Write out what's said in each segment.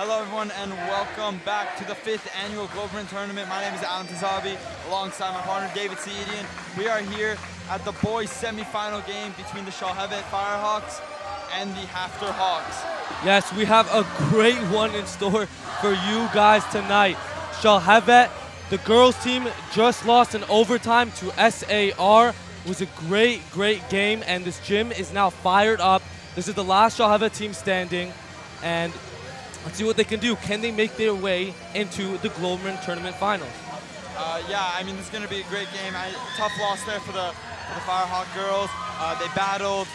Hello everyone and welcome back to the 5th annual Globerman Tournament. My name is Alan Tazabi alongside my partner David Seedian. We are here at the boys semi-final game between the Shalhevet Firehawks and the HAFTR Hawks. Yes, we have a great one in store for you guys tonight. Shalhevet, the girls team just lost in overtime to SAR. It was a great game, and this gym is now fired up. This is the last Shalhevet team standing, and let's see what they can do. Can they make their way into the Globerman Tournament Finals? Yeah, I mean, this is going to be a great game. Tough loss there for the Firehawk girls. They battled.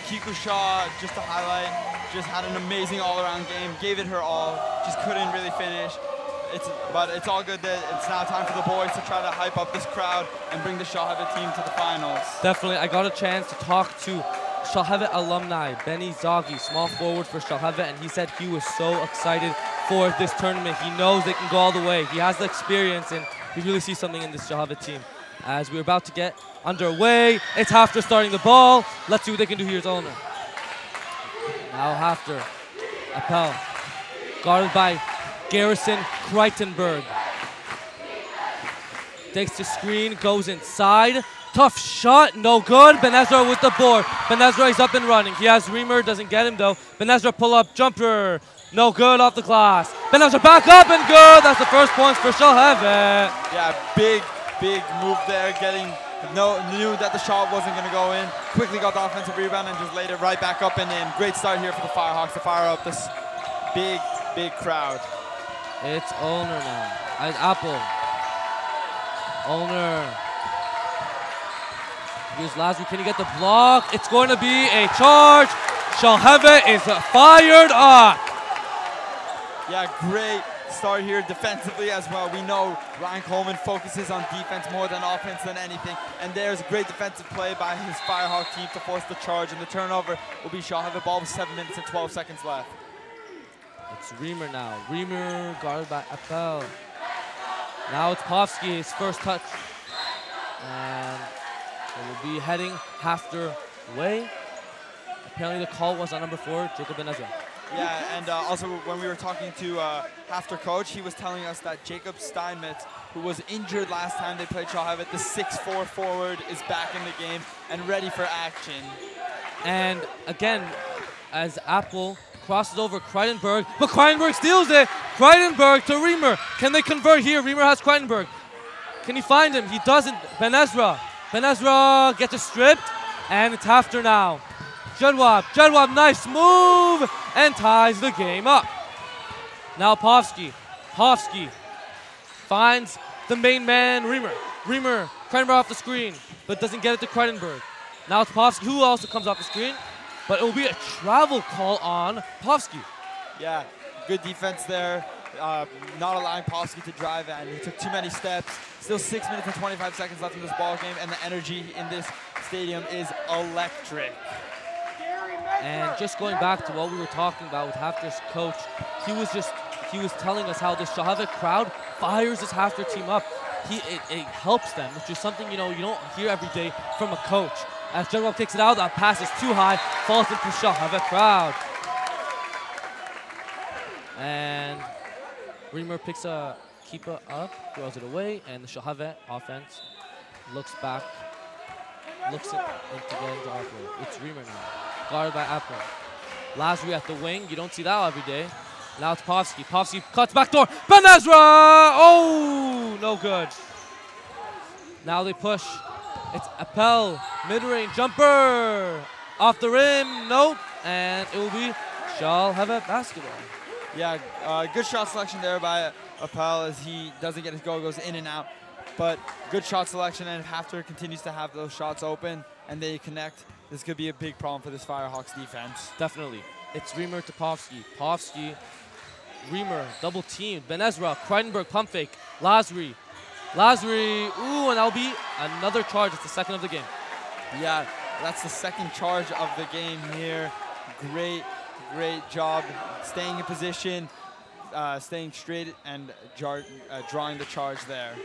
Kiku Shaw, just to highlight, just had an amazing all-around game, gave it her all, just couldn't really finish. But it's all good that it's now time for the boys to try to hype up this crowd and bring the Shalhevet team to the finals. Definitely. I got a chance to talk to Shalhevet alumni, Benny Zaghi, small forward for Shalhevet, and he said he was so excited for this tournament. He knows they can go all the way. He has the experience, and he really sees something in this Shalhevet team. As we're about to get underway, it's HAFTR starting the ball. Let's see what they can do here as owner. Now HAFTR, Appel, guarded by Garrison Kreitenberg. Takes the screen, goes inside. Tough shot, no good. Ben Ezra with the board. Ben Ezra is up and running. He has Reamer, doesn't get him though. Ben Ezra pull up jumper, no good off the glass. Ben Ezra back up and good. That's the first points for Shalhevet. Yeah, big move there. Knew that the shot wasn't going to go in. Quickly got the offensive rebound and just laid it right back up and in. Great start here for the Firehawks to fire up this big crowd. It's Owner now. It's Apple. Owner. Here's Lazarus. Can he get the block? It's going to be a charge. Shalhevet is fired up. Yeah, great start here defensively as well. We know Ryan Coleman focuses on defense more than offense than anything. And there's a great defensive play by his Firehawk team to force the charge. And the turnover will be Shalhevet ball with 7 minutes and 12 seconds left. It's Reamer now. Reamer guarded by Appel. Now it's Povsky, his first touch. And it will be heading HAFTR way. Apparently the call was on number 4, Jacob Ben Ezra. Yeah, and also when we were talking to HAFTR coach, he was telling us that Jacob Steinmetz, who was injured last time they played Shalhevet, the 6'4" forward, is back in the game and ready for action. And again, as Apple crosses over Kreitenberg, but Kreitenberg steals it. Kreitenberg to Reamer. Can they convert here? Reamer has Kreitenberg. Can he find him? He doesn't. Ben Ezra. Ben Ezra gets it stripped, and it's HAFTR now. Jedwab, nice move, and ties the game up. Now Povsky finds the main man, Reamer. Kreitenberg off the screen, but doesn't get it to Kreitenberg. Now it's Povsky, who also comes off the screen, but it will be a travel call on Povsky. Yeah, good defense there. Not allowing Povsky to drive, and he took too many steps. Still 6 minutes and 25 seconds left in this ball game, and the energy in this stadium is electric. And just going back to what we were talking about with HAFTR's coach, he was telling us how this Shalhevet crowd fires this HAFTR team up. It helps them, which is something you don't hear every day from a coach. As Jedwab kicks it out, that pass is too high, falls into Shalhevet crowd. And Reamer picks a keeper up, throws it away, and the Shalhevet offense looks back, looks into operate. It's Reamer now, guarded by Apple. Lazarus at the wing, you don't see that every day. Now it's Povsky. Povsky cuts back door. Ben Ezra! Oh, no good. Now they push. It's Appel, mid-range jumper. Off the rim, nope. And it will be Shalhevet basketball. Yeah, good shot selection there by Appel as he doesn't get his goes in and out. But good shot selection, and if HAFTR continues to have those shots open and they connect, this could be a big problem for this Firehawks defense. Definitely. It's Reamer to Povsky. Reamer, double teamed. Ben Ezra, Kreitenberg, pump fake. Lazarus, ooh, and that'll be another charge. It's the second of the game. Yeah, that's the second charge of the game here. Great job staying in position, staying straight, and drawing the charge there.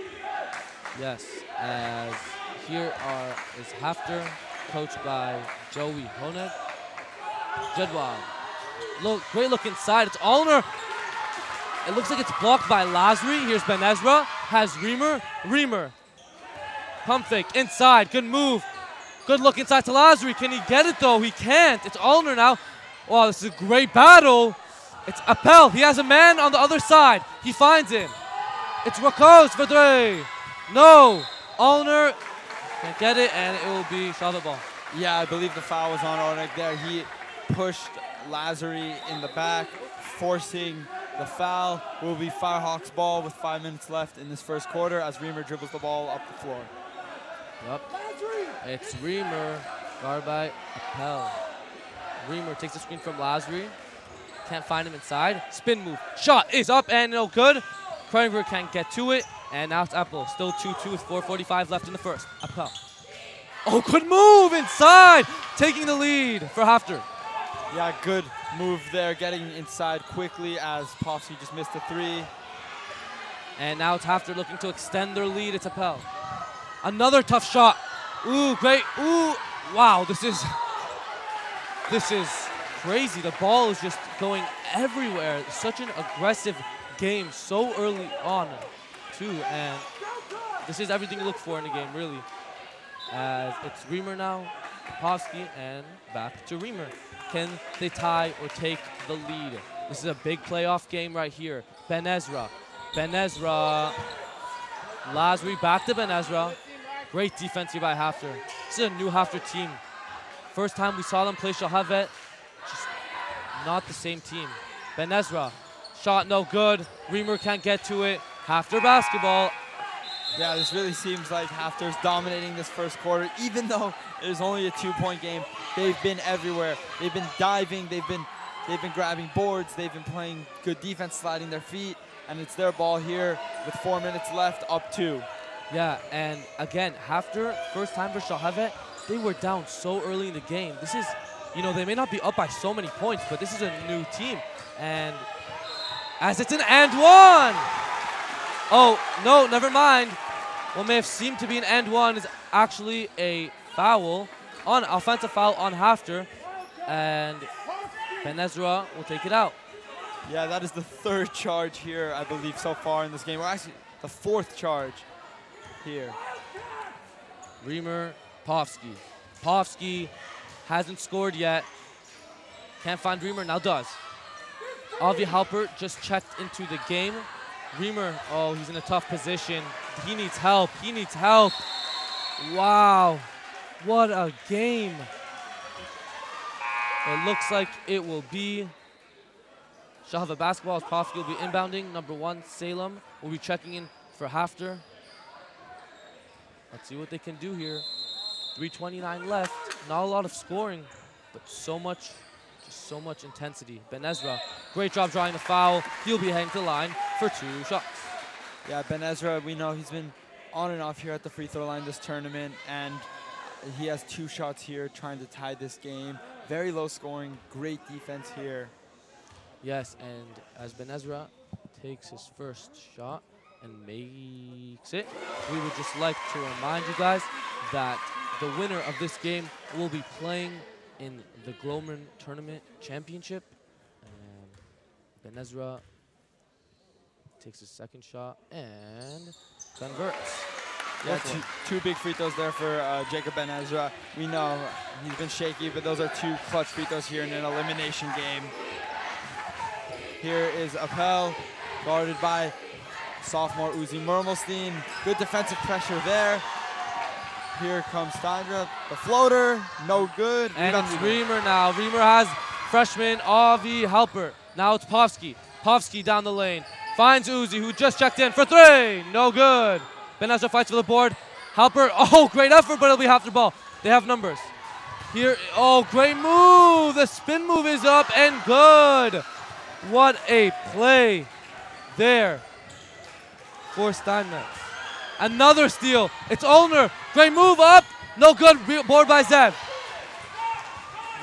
Yes, as here is HAFTR, coached by Joey Honeg. Jedwab. Great look inside. It's Allner. It looks like it's blocked by Lazary. Here's Ben Ezra. Has Reamer. Reamer. Pump fake. Inside. Good move. Good look inside to Lazary. Can he get it, though? He can't. It's Allner now. Wow, this is a great battle. It's Appel. He has a man on the other side. He finds him. It's Rakos for three. No. Allner can't get it, and it will be Shalhevet ball. Yeah, I believe the foul was on Oleg there. He pushed Lazary in the back, forcing the foul. Will be Firehawks ball with 5 minutes left in this first quarter as Reamer dribbles the ball up the floor. Yep. It's Reamer, guarded by Appel. Reamer takes the screen from Lazary. Can't find him inside. Spin move. Shot is up and no good. Kramer can't get to it. And now it's Appel. Still 2-2 with 4:45 left in the first. Appel. Oh, good move inside. Taking the lead for HAFTR. Yeah, good move there. Getting inside quickly as Pofsky just missed a three. And now it's HAFTR looking to extend their lead. It's Appel. Another tough shot. Ooh, great. Ooh, wow. This is crazy. The ball is just going everywhere. Such an aggressive game so early on, too. And this is everything you look for in a game, really. As it's Reamer now, Pofsky, and back to Reamer. Can they tie or take the lead? This is a big playoff game right here. Ben Ezra. Ben Ezra. Lazary back to Ben Ezra. Great defense here by HAFTR. This is a new HAFTR team. First time we saw them play Shalhevet, just not the same team. Ben Ezra, shot no good. Reamer can't get to it. HAFTR basketball. Yeah, this really seems like HAFTR's dominating this first quarter. Even though it is only a 2-point game, they've been everywhere. They've been diving, they've been grabbing boards, they've been playing good defense, sliding their feet, and it's their ball here with 4 minutes left, up 2. Yeah, and again, HAFTR, first time for Shalhevet, they were down so early in the game. This is, you know, they may not be up by so many points, but this is a new team. And as it's an and one. Oh, no, never mind. What may have seemed to be an and one is actually a foul, offensive foul on HAFTR. And Ben Ezra will take it out. Yeah, that is the 3rd charge here, I believe, so far in this game. Or actually, the 4th charge here. Reamer, Pofsky. Pofsky hasn't scored yet. Can't find Reamer, now does. Avi Halpert just checked into the game. Reamer, oh, he's in a tough position. He needs help, he needs help. Wow, what a game. It looks like it will be Shalhevet basketball as Pofsky will be inbounding. Number 1, Salem will be checking in for HAFTR. Let's see what they can do here. 3:29 left. Not a lot of scoring, but so much intensity. Ben Ezra, great job drawing the foul. He'll be heading to the line for 2 shots. Yeah, Ben Ezra, we know he's been on and off here at the free throw line this tournament, and he has 2 shots here trying to tie this game. Very low scoring, great defense here. Yes, and as Ben Ezra takes his first shot and makes it, we would just like to remind you guys that the winner of this game will be playing in the Gloman Tournament Championship. Ben Ezra takes his 2nd shot and converts. Yeah, two big free throws there for Jacob Ben Ezra. We know he's been shaky, but those are 2 clutch free throws here in an elimination game. Here is Appel, guarded by sophomore Uzi Mermelstein. Good defensive pressure there. Here comes Steinra, the floater, no good. And it's Reamer now. Reamer has freshman Avi Halpert. Now it's Pofsky. Pofsky down the lane. Finds Uzi, who just checked in for 3. No good. Ben Ezra fights for the board. Halpert, oh, great effort, but it'll be HAFTR ball. They have numbers. Here, oh, great move. The spin move is up and good. What a play there for Steinmetz. Another steal. It's Olner. Great move up. No good. Board by Zev.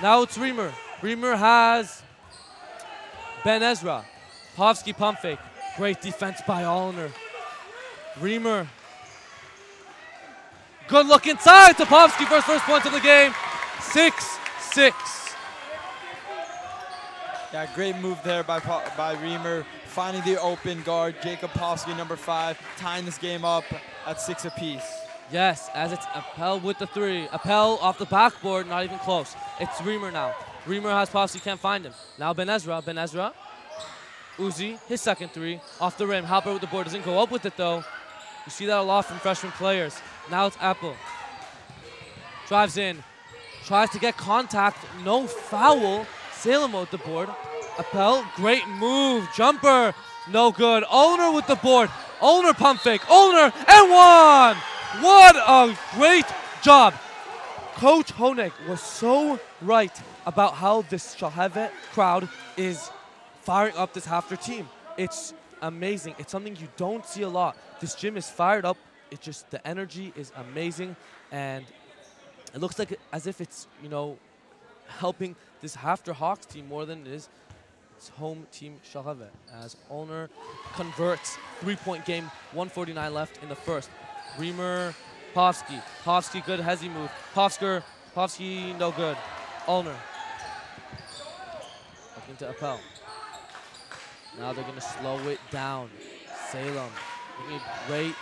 Now it's Reamer. Reamer has Ben Ezra. Pofsky pump fake. Great defense by Olner. Reamer. Good look inside to Pofsky for his first points of the game. 6-6. Yeah, great move there by Reamer, finding the open guard, Jacob Polsky, number 5, tying this game up at 6 apiece. Yes, as it's Appel with the 3. Appel off the backboard, not even close. It's Reamer now. Reamer has Polsky, can't find him. Now Ben Ezra. Uzi, his second 3, off the rim. Halper with the board, doesn't go up with it though. You see that a lot from freshman players. Now it's Apple. Drives in, tries to get contact, no foul. Salem with the board. Appel, great move, jumper, no good. Olner with the board. Olner pump fake, Olner, and 1! What a great job. Coach Honig was so right about how this Shalhevet crowd is firing up this HAFTR team. It's amazing. It's something you don't see a lot. This gym is fired up. It's just, the energy is amazing, and it looks like as if it's, you know, helping this HAFTR Hawks team more than it is its home team Shalhevet, as Olner converts. 3-point game, 1:49 left in the first. Reamer, Povsky, good hezzy move. Povsky, no good. Olner. Looking to Appel. Now they're going to slow it down. Salem making a great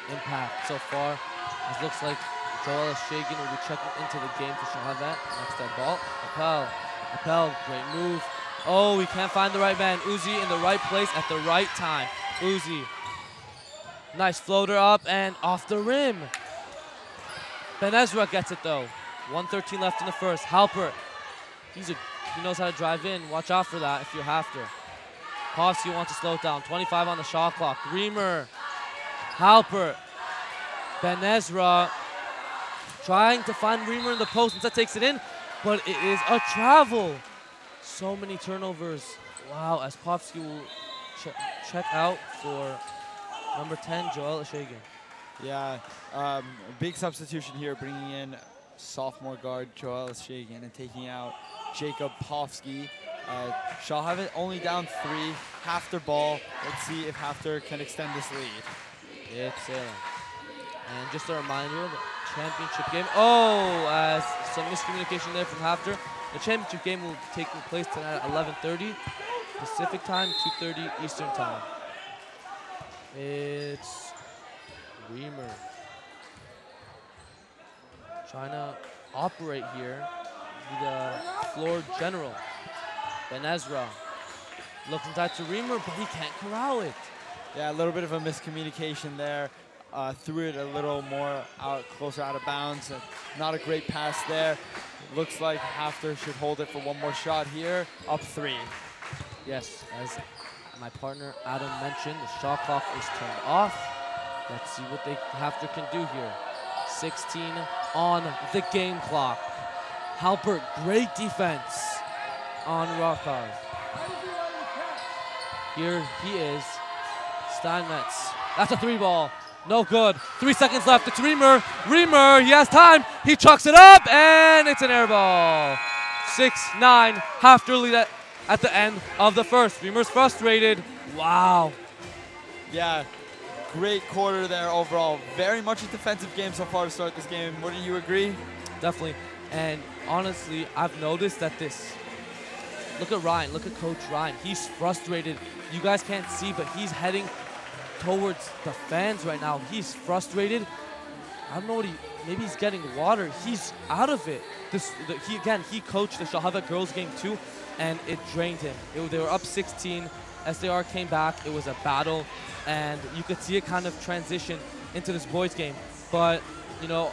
impact so far. It looks like Joel Shagan will be checking into the game for Shalhevet. Next dead ball. Appel, great move. Oh, he can't find the right man. Uzi in the right place at the right time. Uzi. Nice floater up and off the rim. Ben Ezra gets it though. 1:13 left in the first. Halpert. He knows how to drive in. Watch out for that if you're HAFTR. Povsky wants to slow it down. 25 on the shot clock. Reamer. Halpert. Ben Ezra trying to find Reamer in the post. Instead takes it in, but it is a travel. So many turnovers. Wow, as Povsky will check out for number 10, Joel Eshagan. Yeah, big substitution here, bringing in sophomore guard Joel Eshagan and taking out Jacob Povsky. Shalhevet only down 3, HAFTR ball. Let's see if HAFTR can extend this lead. It's Salem. And just a reminder, the championship game. Oh, some miscommunication there from HAFTR. The championship game will be taking place tonight at 11:30 Pacific time, 2:30 Eastern time. It's Reamer trying to operate here. Be the floor general. Ben Ezra looks inside to Reamer, but he can't corral it. Yeah, a little bit of a miscommunication there. Threw it a little more closer out of bounds. Not a great pass there. Looks like HAFTR should hold it for one more shot here. Up 3. Yes, as my partner Adam mentioned, the shot clock is turned off. Let's see what they HAFTR can do here. 16 on the game clock. Halpert, great defense on Rokar. Here he is. Steinmetz. That's a 3 ball. No good. 3 seconds left. It's Reamer. Reamer, he has time. He chucks it up, and it's an air ball. 6-9. HAFTR lead at the end of the first. Reamer's frustrated. Wow. Yeah, great quarter there overall. Very much a defensive game so far to start this game. Wouldn't you agree? Definitely. And honestly, I've noticed that look at Ryan. Look at Coach Ryan. He's frustrated. You guys can't see, but he's heading towards the fans right now. He's frustrated. I don't know maybe he's getting water. He's out of it. He coached the Shalhevet girls game too, and it drained him. They were up 16. SDR came back. It was a battle, and you could see it kind of transition into this boys game. But, you know,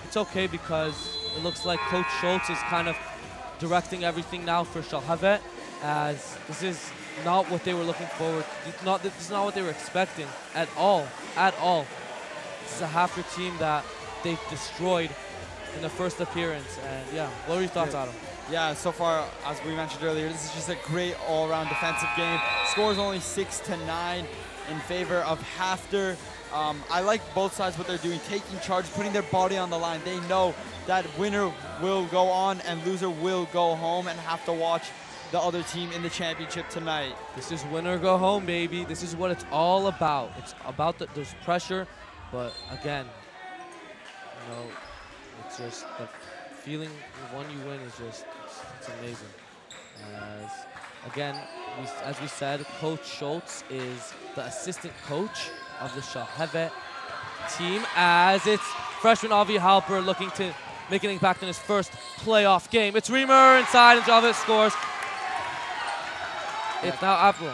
it's okay because it looks like Coach Schultz is kind of directing everything now for Shalhevet, as this is not what they were looking forward to. This is not what they were expecting at all. This is a HAFTR team that they destroyed in the first appearance. And yeah, what are your thoughts, Adam? Yeah, so far, as we mentioned earlier, this is just a great all-around defensive game. Score's only 6-9 in favor of HAFTR. I like both sides what they're doing, taking charge, putting their body on the line. They know that winner will go on and loser will go home and have to watch the other team in the championship tonight. This is win or go home, baby. This is what it's all about. It's about there's pressure, but again, you know, it's just the feeling when you win is just, it's amazing. As Again, as we said, Coach Schultz is the assistant coach of the Shalhevet team, as it's freshman Avi Halper looking to make an impact in his first playoff game. It's Reamer inside, and Shalhevet scores. It's now Apple.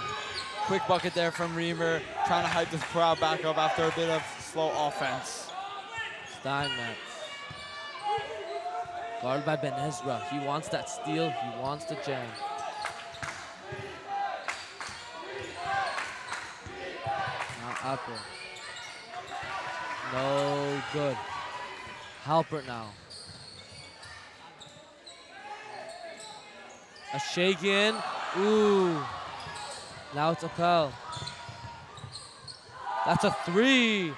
Quick bucket there from Reamer, trying to hype this crowd back up after a bit of slow offense. Steinmetz. Guarded by Ben Ezra. He wants that steal. He wants the jam. Now Apple. No good. Halpert now. A shake-in. Ooh. Now it's Appel. That's a 3.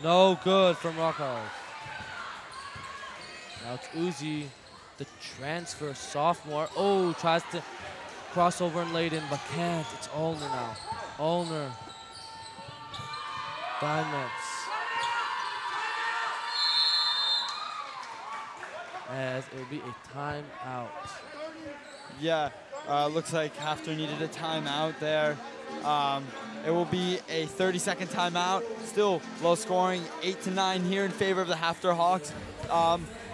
No good from Rockhard. Now it's Uzi, the transfer sophomore. Oh, tries to cross over and lay it in, but can't. It's Olner now. Olner. Steinmetz. As it will be a timeout. Yeah, looks like HAFTR needed a timeout there. It will be a 30-second timeout. Still low scoring, 8-9 here in favor of the HAFTR Hawks.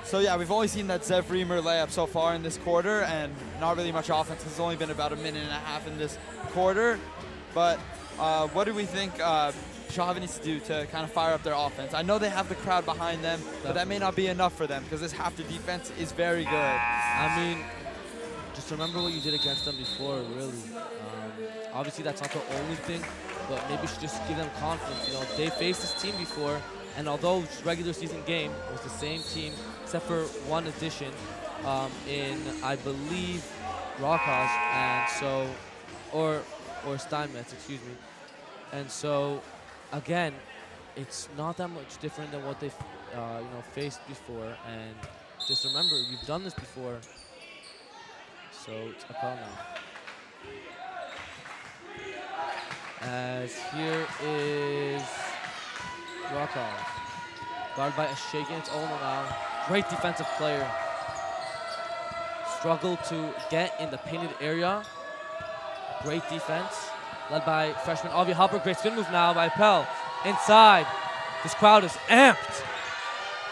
So yeah, we've only seen that Zev Reamer layup so far in this quarter, and not really much offense. It's only been about a minute and a half in this quarter. But what do we think Shalhevet needs to do to kind of fire up their offense? I know they have the crowd behind them, but that may not be enough for them because this HAFTR defense is very good. I mean, just remember what you did against them before, really. Obviously, that's not the only thing, but maybe you should just give them confidence. You know, they faced this team before, and although it's regular season game, it was the same team, except for one addition in, I believe, Rockhard, and so, or Steinmetz, excuse me. And so, again, it's not that much different than what they've faced before. And just remember, you've done this before. So it's Appel now. As here is Rockhard. Guarded by a shaken. It's Olmo now. Great defensive player. Struggled to get in the painted area. Great defense. Led by freshman Avi Halper. Great spin move now by Appel. Inside. This crowd is amped.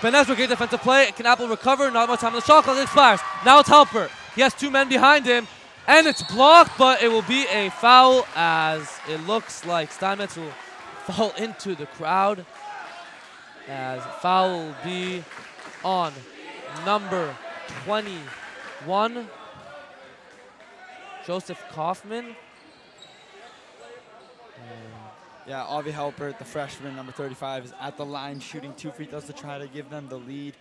Ben Ezra, great defensive play. Can Apple recover? Not much time on the shot clock. It expires. Now it's Halper. He has two men behind him. And it's blocked, but it will be a foul as it looks like Steinmetz will fall into the crowd. As foul will be on number 21, Joseph Kaufman. Yeah, Avi Halpert, the freshman, number 35, is at the line shooting 2 free throws to try to give them the lead.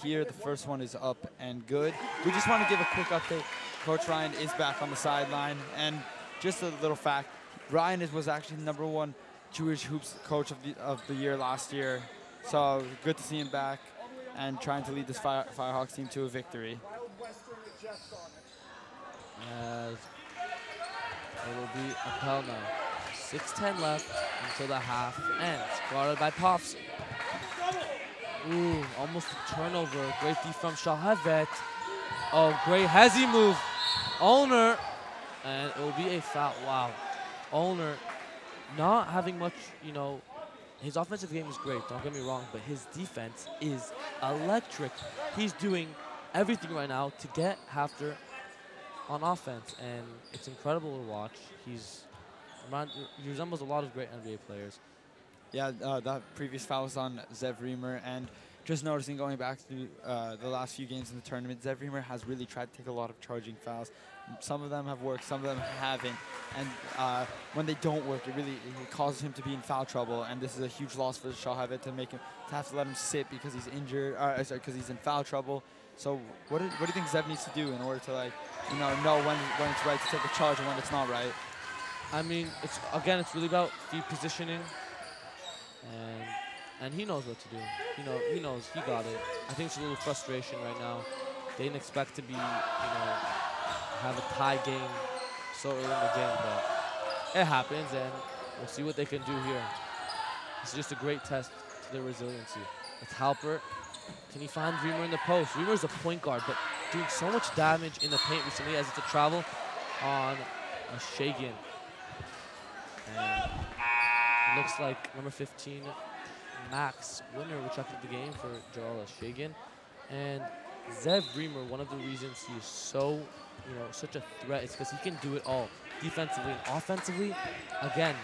Here, the first one is up and good. We just want to give a quick update. Coach Ryan is back on the sideline. And just a little fact, Ryan was actually the #1 Jewish hoops coach of the year last year. So good to see him back and trying to lead this Firehawks team to a victory. As it will be Appel now. 6:10 left until the half ends. Guarded by Pofson. Ooh, almost a turnover. Great D from Shalhevet. Oh, great hezzy move. Olner. And it will be a foul. Wow. Olner not having much, his offensive game is great, don't get me wrong, but his defense is electric. He's doing everything right now to get HAFTR on offense, and it's incredible to watch. He resembles a lot of great NBA players. Yeah, that previous foul was on Zev Reamer, and just noticing going back to the last few games in the tournament, Zev Reamer has really tried to take a lot of charging fouls. Some of them have worked, some of them haven't, and when they don't work, it causes him to be in foul trouble, and this is a huge loss for Shalhevet to have to let him sit because he's injured, because he's in foul trouble. So what do you think Zev needs to do in order to know when it's right to take a charge and when it's not right? I mean, it's really about feet positioning, and he knows what to do. He knows he got it. I think it's a little frustration right now. They didn't expect to be, have a tie game so early in the game, but it happens, and we'll see what they can do here. It's just a great test to their resiliency. It's Halpert. Can he find Reamer in the post? Reamer's a point guard, but doing so much damage in the paint recently as it's a travel on Shagan. And it looks like number 15, Max Winner, will check out the game for Joel Shagan. And Zev Reamer, one of the reasons he is so, such a threat is because he can do it all. Defensively and offensively, again,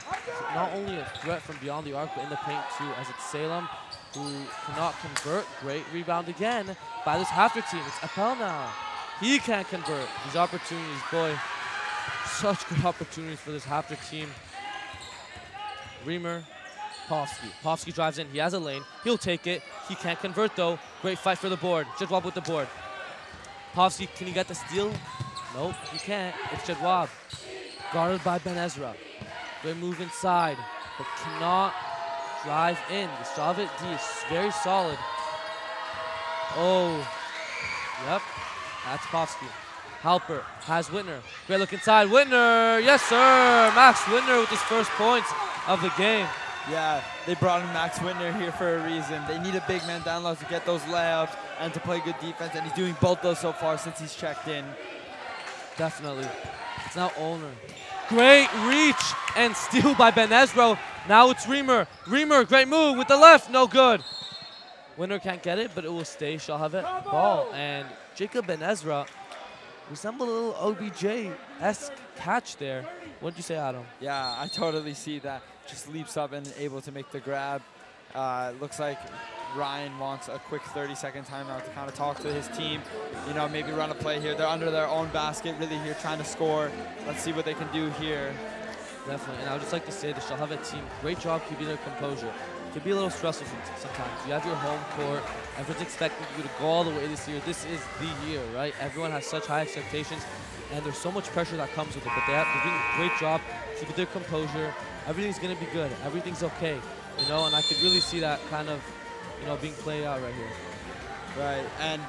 not only a threat from beyond the arc, but in the paint too, as it's Salem who cannot convert. Great rebound again by this HAFTR team. It's Appel now. He can't convert. These opportunities, boy, such good opportunities for this HAFTR team. Reamer, Povsky. Povsky drives in. He has a lane. He'll take it. He can't convert, though. Great fight for the board. Jedwab with the board. Povsky, can he get the steal? Nope, he can't. It's Jedwab. Guarded by Ben Ezra. Great move inside, but cannot drive in. The Shalhevet D is very solid. Oh, yep, that's Povsky. Halper has Whitner. Great look inside. Whitner, yes sir. Max Whitner with his first points of the game. Yeah, they brought in Max Whitner here for a reason. They need a big man down low to get those layups and to play good defense, and he's doing both those so far since he's checked in. Definitely. It's now Owner. Great reach and steal by Ben Ezra. Now it's Reamer. Reamer, great move with the left, no good. Winner can't get it, but it will stay Shalhevet ball. And Jacob Ben Ezra resembled a little OBJ-esque catch there. What did you say, Adam? Yeah, I totally see that. Just leaps up and able to make the grab. Looks like Ryan wants a quick 30-second timeout to kind of talk to his team. Maybe run a play here. They're under their own basket, really here trying to score. Let's see what they can do here. Definitely, and I would just like to say the Shalhevet team, great job keeping their composure. It can be a little stressful sometimes. You have your home court. Everyone's expecting you to go all the way this year. This is the year, right? Everyone has such high expectations, and there's so much pressure that comes with it. But they're doing a great job keeping their composure. Everything's going to be good. Everything's okay, and I could really see that kind of, being played out right here. Right, and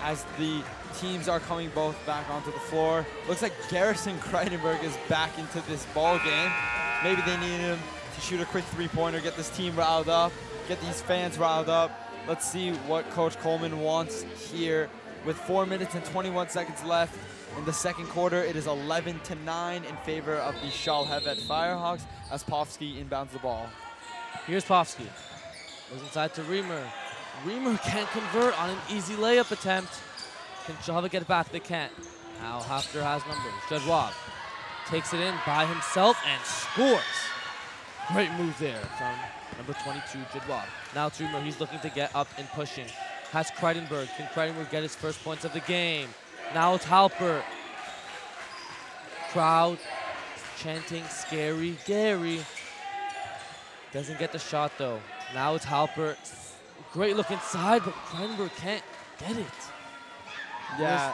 as the teams are coming both back onto the floor, looks like Garrison Kreidenberg is back into this ball game. Maybe they need him to shoot a quick three-pointer, get this team riled up, get these fans riled up. Let's see what Coach Coleman wants here. With 4 minutes and 21 seconds left in the second quarter, it is 11-9 in favor of the Shalhevet Firehawks as Povsky inbounds the ball. Here's Povsky. Goes inside to Reamer. Reamer can't convert on an easy layup attempt. Can Shalhevet get it back? They can't. Now HAFTR has numbers. Jedwab takes it in by himself and scores. Great move there from number 22, Jedwab. Now it's Reamer. He's looking to get up and pushing. Has Kreidenberg. Can Kreidenberg get his first points of the game? Now it's Halper. Crowd chanting, "Scary Gary." Doesn't get the shot though. Now it's Halper. Great look inside, but Kreidenberg can't get it. Yeah.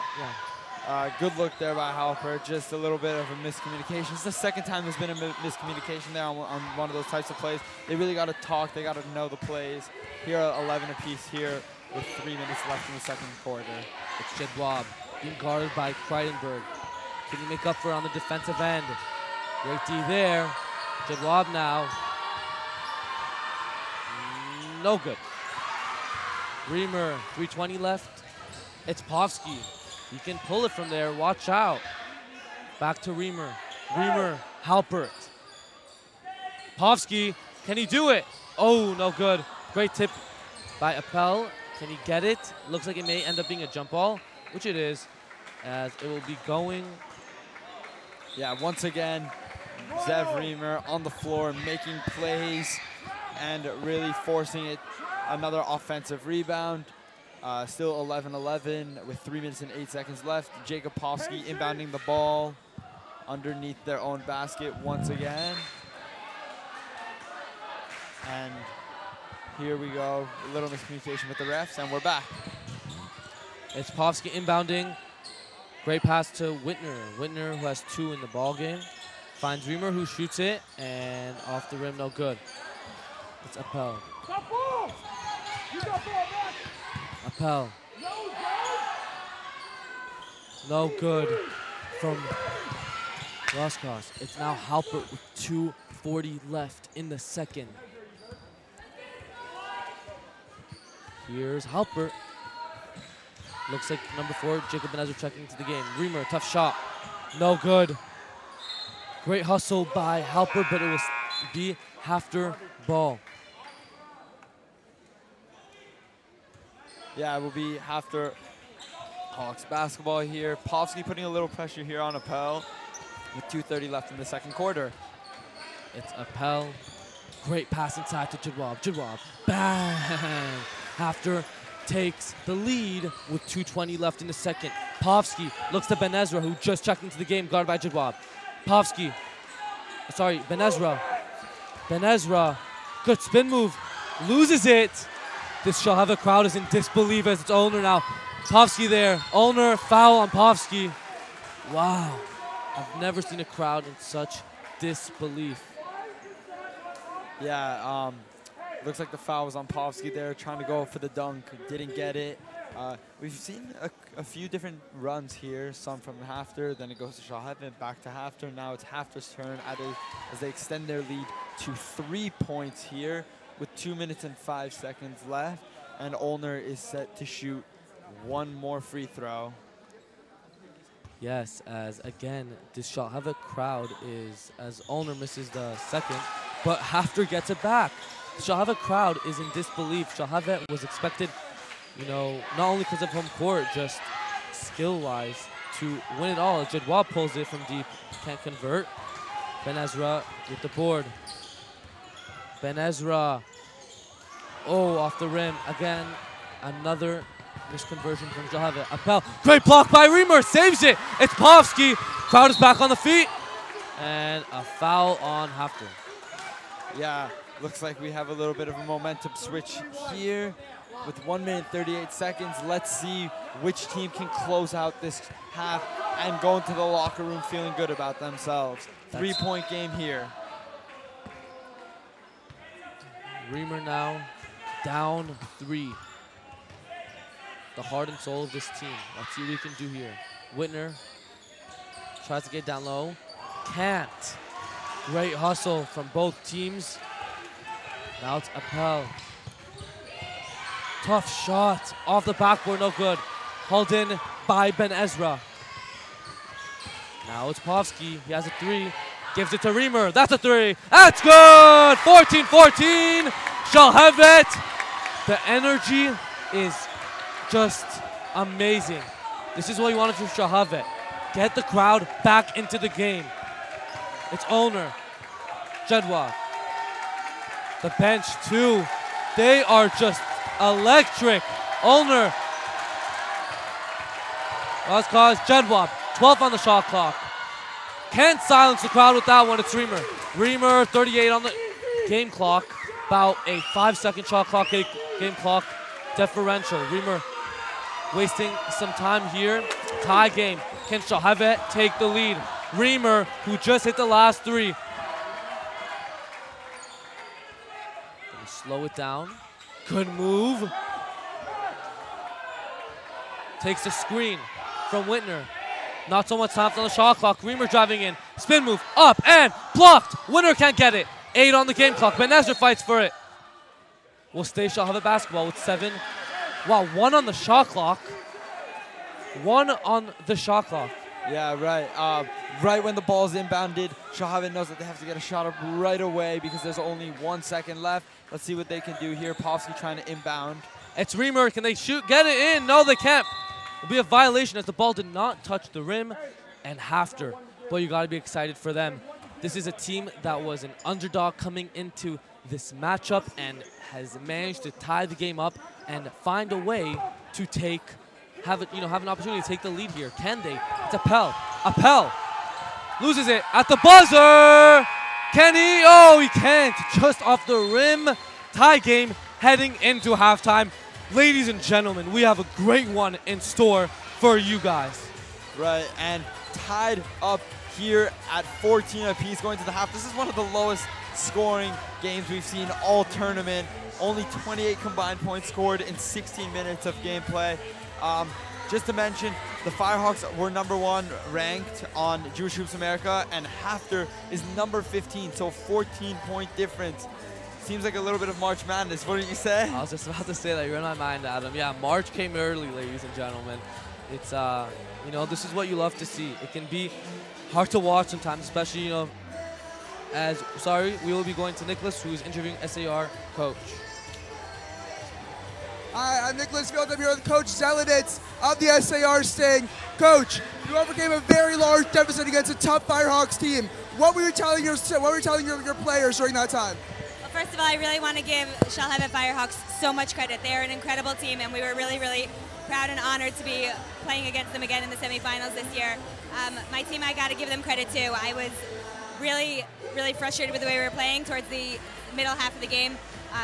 Good look there by Halper. Just a little bit of a miscommunication. It's the second time there's been a miscommunication there on one of those types of plays. They really got to talk. They got to know the plays. Here are 11 apiece here with 3 minutes left in the second quarter. It's Jedwab being guarded by Kreidenberg. Can he make up for it on the defensive end? Great D there. Jedwab now. No good. Reamer, 3:20 left. It's Povsky. He can pull it from there. Watch out. Back to Reamer. Reamer, Halpert. Povsky, can he do it? Oh, no good. Great tip by Appel. Can he get it? Looks like it may end up being a jump ball, which it is, as it will be going. Yeah, once again, Zev Reamer on the floor making plays and really forcing it. Another offensive rebound. Still 11-11 with 3 minutes and 8 seconds left. Jacob Povsky inbounding the ball underneath their own basket once again. And here we go. A little miscommunication with the refs, and we're back. It's Povsky inbounding. Great pass to Whitner. Whitner, who has 2 in the ball game, finds Reamer, who shoots it, and off the rim, no good. It's Appel. Appel. No good from Roscross. It's now Halpert with 2:40 left in the second. Here's Halpert. Looks like number 4, Jacob Ben Ezra checking into the game. Reamer, tough shot. No good. Great hustle by HAFTR, but it will be HAFTR ball. Yeah, it will be HAFTR Hawks basketball here. Povsky putting a little pressure here on Appel with 2:30 left in the second quarter. It's Appel. Great pass inside to Jadwab. Jadwab, bang! HAFTR takes the lead with 2:20 left in the second. Povsky looks to Ben Ezra, who just checked into the game, guarded by Jadwab. Povsky, sorry, Ben Ezra. Ben Ezra, good spin move, loses it. This Shalhevet crowd is in disbelief as its owner now. Povsky there, owner, foul on Povsky. Wow, I've never seen a crowd in such disbelief. Yeah, looks like the foul was on Povsky there, trying to go for the dunk, didn't get it. We've seen a few different runs here, some from HAFTR, then it goes to Shalhevet, back to HAFTR. Now it's HAFTR's turn as they extend their lead to 3 points here with 2 minutes and 5 seconds left. And Olner is set to shoot one more free throw. Yes, as again, this Shalhevet crowd is, as Olner misses the second, but HAFTR gets it back. The Shalhevet crowd is in disbelief. Shalhevet was expected, you know, not only because of home court, just skill-wise, to win it all. Jadwab pulls it from deep, can't convert. Ben Ezra with the board. Ben Ezra, oh, off the rim. Again, another misconversion from Shalhevet. Appel, great block by Reamer, saves it. It's Povsky. Crowd is back on the feet. And a foul on HAFTR. Yeah, looks like we have a little bit of a momentum switch here with 1 minute 38 seconds. Let's see which team can close out this half and go into the locker room feeling good about themselves. 3-point game here. Reamer now down 3. The heart and soul of this team. Let's see what we can do here. Whitner tries to get down low. Can't. Great hustle from both teams. Now it's Appel. Tough shot off the backboard, no good. Hauled in by Ben Ezra. Now it's Povsky. He has a 3. Gives it to Reamer. That's a 3. That's good! 14-14. Shalhevet. The energy is just amazing. This is what you wanted from Shalhevet. Get the crowd back into the game. It's Olner, Jadwab. The bench too. They are just electric. Olner. Last cause, Jadwab. 12 on the shot clock. Can't silence the crowd with that one. It's Reamer. Reamer, 38 on the game clock. About a 5-second shot clock, game clock differential. Reamer wasting some time here. Tie game. Can Shalhevet take the lead? Reamer, who just hit the last 3. Gonna slow it down. Good move. Takes the screen from Whitner. Not so much time on the shot clock. Reamer driving in. Spin move. Up and blocked. Whitner can't get it. 8 on the game clock. Ben Ezra fights for it. Will stay Shalhevet basketball with 7. Wow, 1 on the shot clock. 1 on the shot clock. Yeah, right. Right when the ball's inbounded, Shalhevet knows that they have to get a shot up right away because there's only 1 second left. Let's see what they can do here. Povsky trying to inbound. It's Reamer. Can they shoot? Get it in? No, they can't. It'll be a violation as the ball did not touch the rim. And HAFTR, boy, you got to be excited for them. This is a team that was an underdog coming into this matchup and has managed to tie the game up and find a way to have an opportunity to take the lead here. Can they? It's Appel. Appel loses it at the buzzer. Can he? Oh, he can't. Just off the rim. Tie game heading into halftime. Ladies and gentlemen, we have a great one in store for you guys. Right, and tied up here at 14 apiece going to the half. This is one of the lowest scoring games we've seen all tournament. Only 28 combined points scored in 16 minutes of gameplay. Just to mention, the Firehawks were #1 ranked on Jewish Hoops America, and HAFTR is number 15, so 14-point difference. Seems like a little bit of March Madness. What did you say? I was just about to say that. You're in my mind, Adam. Yeah, March came early, ladies and gentlemen. It's, this is what you love to see. It can be hard to watch sometimes, especially, as, sorry, we will be going to Nicholas, who is interviewing SAR coach. Hi, I'm Nicholas Fields. I'm here with Coach Zelenitz of the SAR Sting. Coach, you overcame a very large deficit against a tough Firehawks team. What were you telling your players during that time? Well, first of all, I really want to give Shalhevet Firehawks so much credit. They are an incredible team, and we were really, really proud and honored to be playing against them again in the semifinals this year. My team, I got to give them credit too. I was really, really frustrated with the way we were playing towards the middle half of the game.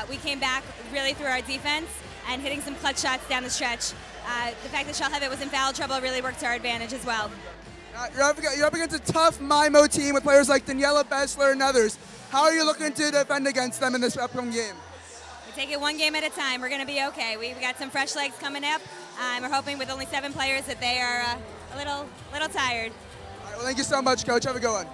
We came back really through our defense and hitting some clutch shots down the stretch. The fact that Shalhevet was in foul trouble really worked to our advantage as well. You're up against a tough MIMO team with players like Daniela Bessler and others. How are you looking to defend against them in this upcoming game? We take it one game at a time. We're going to be okay. We've got some fresh legs coming up. We're hoping with only 7 players that they are a little tired. All right, well, thank you so much, Coach. Have a good one.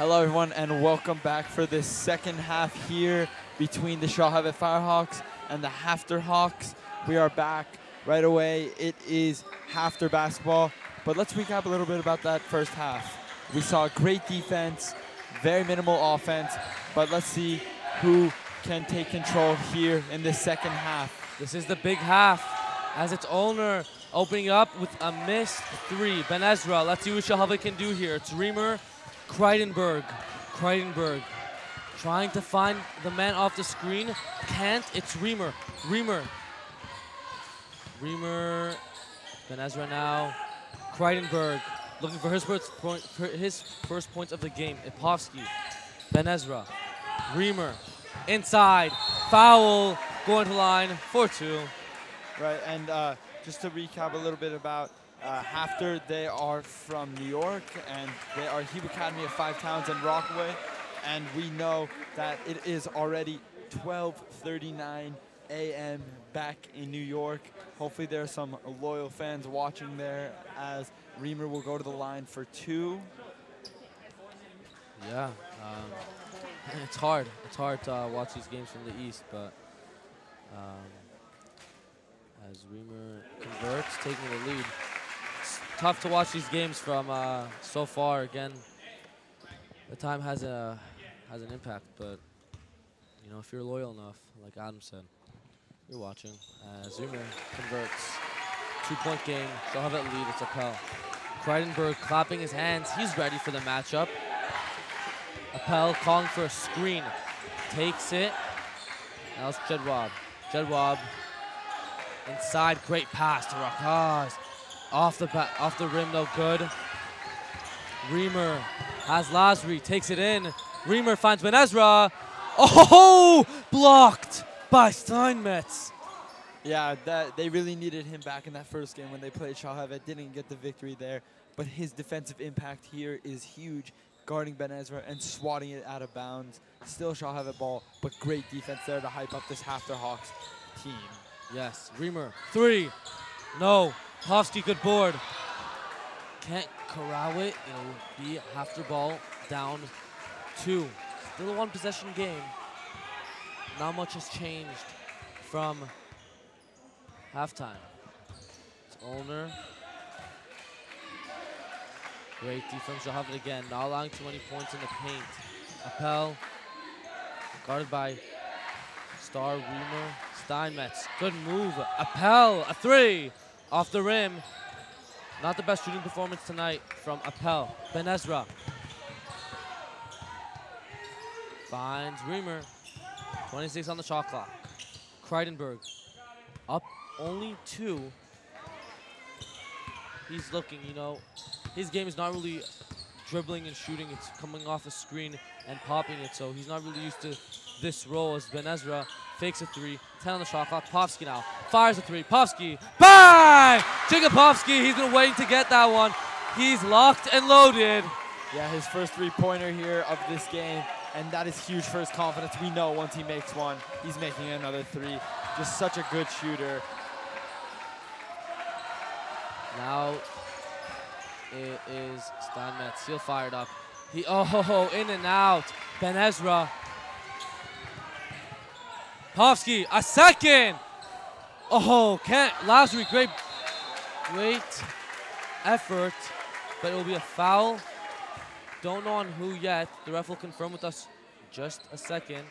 Hello everyone and welcome back for this second half here between the Shalhevet Firehawks and the HAFTR Hawks. We are back right away. It is HAFTR basketball, but let's recap a little bit about that first half. We saw great defense, very minimal offense, but let's see who can take control here in the second half. This is the big half as its owner opening up with a missed three. Ben Ezra, let's see what Shalhevet can do here. It's Reamer, Kreidenberg trying to find the man off the screen. Can't, it's Reamer. Reamer, Ben Ezra now. Kreidenberg looking for his first point of the game. Ipovsky, Ben Ezra, Reamer, inside, foul, going to line for two. Right, and just to recap a little bit about HAFTR, they are from New York, and they are Hebrew Academy of Five Towns and Rockaway, and we know that it is already 12:39 a.m. back in New York. Hopefully there are some loyal fans watching there as Reamer will go to the line for two. Yeah, it's hard. It's hard to watch these games from the East, but as Reamer converts, taking the lead. It's tough to watch these games from so far. Again, the time has an impact, but you know, if you're loyal enough, like Adam said, you're watching. As Reamer converts, 2-point game. Shalhevet lead. It's Appel. Kreidenberg clapping his hands. He's ready for the matchup. Appel calling for a screen. Takes it. Now it's Jedwab. Jedwab inside. Great pass to Rakaz. Off the rim, no good. Reamer has Lazary. Takes it in. Reamer finds Ben Ezra. Oh, blocked by Steinmetz. Yeah, they really needed him back in that first game when they played Shalhevet. Didn't get the victory there, but his defensive impact here is huge, guarding Ben Ezra and swatting it out of bounds. Still Shalhevet ball, but great defense there to hype up this HAFTR Hawks team. Yes, Reamer, three. No, Hovsky, good board. Can't corral it. It'll be HAFTR ball down two. Still a one-possession game. Not much has changed from halftime. It's Olner. Great defense. Shalhevet again, not allowing too many points in the paint. Appel, guarded by Star Reamer. Steinmetz, good move. Appel, a three off the rim. Not the best shooting performance tonight from Appel. Ben Ezra finds Reamer. 26 on the shot clock. Kreidenberg up only two. He's looking, you know, his game is not really dribbling and shooting. It's coming off a screen and popping it, so he's not really used to this role as Ben Ezra fakes a three. 10 on the shot clock. Povsky now fires a three. Povsky, bang! Jacob Povsky, he's been waiting to get that one. He's locked and loaded. Yeah, his first three-pointer here of this game, and that is huge for his confidence. We know once he makes one, he's making another three. Just such a good shooter. Now it is Steinmetz. He'll fire it up. Oh, in and out. Ben Ezra. Povsky, a second. Oh, can't. Lazary, great effort, but it will be a foul. Don't know on who yet. The ref will confirm with us just a second.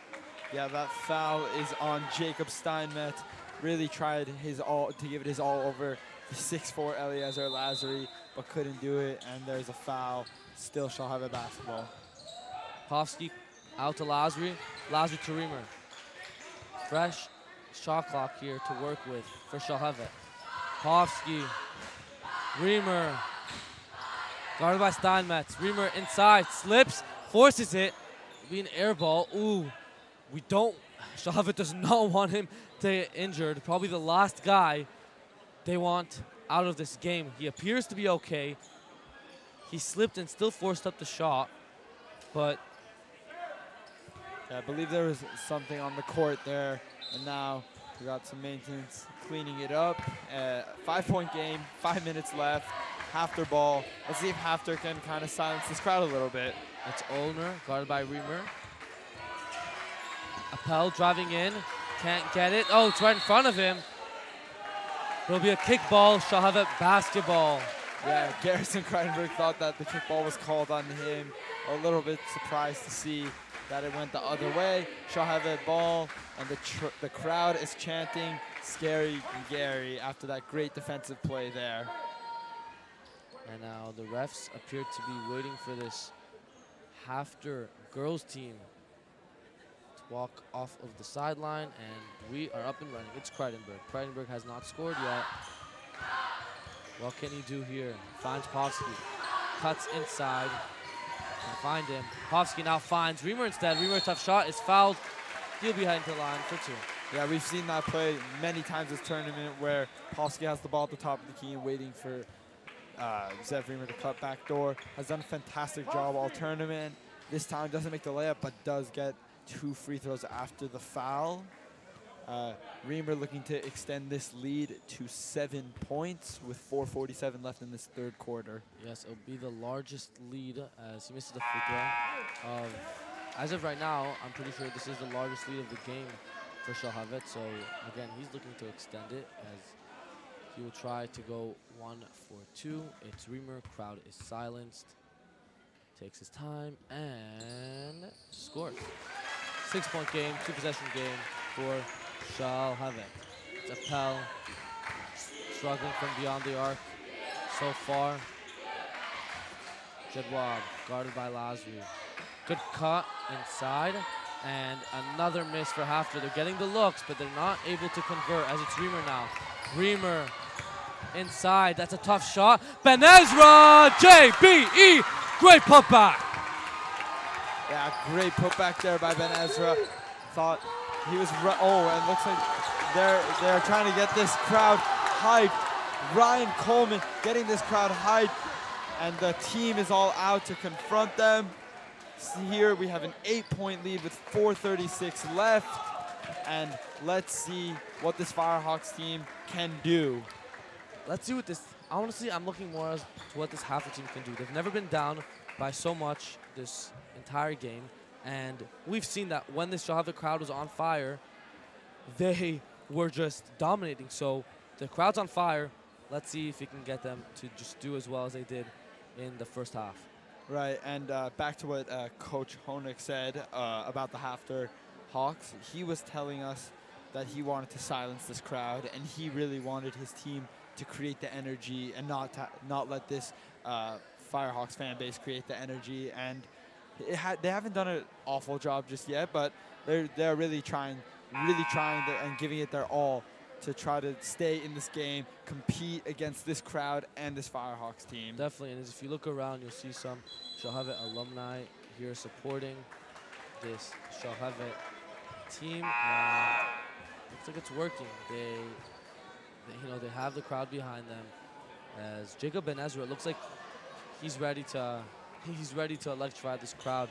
Yeah, that foul is on Jacob Steinmetz. Really tried his all to give it his all over the 6'4" Eliezer Lazary, but couldn't do it, and there's a foul. Still Shalhevet basketball. Povsky out to Lazary. Lazary to Reamer. Fresh shot clock here to work with for Shalhevet. Povsky, Reamer, guarded by Steinmetz. Reamer inside, slips, forces it. It'll be an air ball. Ooh, Shalhevet does not want him to get injured. Probably the last guy they want out of this game. He appears to be okay. He slipped and still forced up the shot, but yeah, I believe there was something on the court there, and now we got some maintenance cleaning it up. 5-point game, 5 minutes left. HAFTR ball. Let's see if HAFTR can kind of silence this crowd a little bit. It's Olner, guarded by Reamer. Appel driving in, can't get it. Oh, it's right in front of him. It'll be a kickball, Shalhevet basketball. Yeah, Garrison Kreidenberg thought that the kickball was called on him. A little bit surprised to see that it went the other way. Shalhevet ball, and the crowd is chanting "Scary Gary" after that great defensive play there. And now the refs appear to be waiting for this HAFTR girls team to walk off of the sideline, and we are up and running. It's Kreidenberg. Kreidenberg has not scored yet. What can he do here? Finds Povsky. Cuts inside. Can't find him. Povsky now finds Reamer instead. Reamer, tough shot, is fouled. He'll be heading to the line for 2. Yeah, we've seen that play many times this tournament where Povsky has the ball at the top of the key and waiting for Zev Reamer to cut back door. Has done a fantastic job all tournament. This time doesn't make the layup, but does get 2 free throws after the foul. Reamer looking to extend this lead to 7 points with 4:47 left in this third quarter. Yes, it'll be the largest lead as he misses the free throw. As of right now, I'm pretty sure this is the largest lead of the game for Shalhevet. So again, he's looking to extend it as he will try to go 1 for 2. It's Reamer, crowd is silenced. Takes his time and scores. 6-point game, 2-possession game for Shalhevet. It's Appel struggling from beyond the arc so far. Jedwab guarded by Lazri. Good cut inside and another miss for HAFTR. They're getting the looks, but they're not able to convert as it's Reamer now. Reamer inside, that's a tough shot. Ben Ezra, JBE, great putback. Yeah, great putback there by Ben Ezra. Thought he was, and looks like they're trying to get this crowd hyped. Ryan Coleman getting this crowd hyped, and the team is all out to confront them. So here we have an 8-point lead with 4:36 left, and let's see what this Firehawks team can do. Let's see what this, honestly, I'm looking more as to what this HAFTR team can do. They've never been down by so much this entire game, and we've seen that when this Shalhevet crowd was on fire, they were just dominating. So the crowd's on fire. Let's see if we can get them to just do as well as they did in the first half. Right, and back to what Coach Honig said about the HAFTR Hawks. He was telling us that he wanted to silence this crowd, and he really wanted his team to create the energy and not let this Firehawks fan base create the energy. And they haven't done an awful job just yet, but they're really trying and giving it their all to try to stay in this game, compete against this crowd and this Firehawks team. Definitely, and if you look around, you'll see some Shalhevet alumni here supporting this Shalhevet team. Looks like it's working. They have the crowd behind them. As Jacob Ben Ezra, it looks like he's ready to electrify this crowd.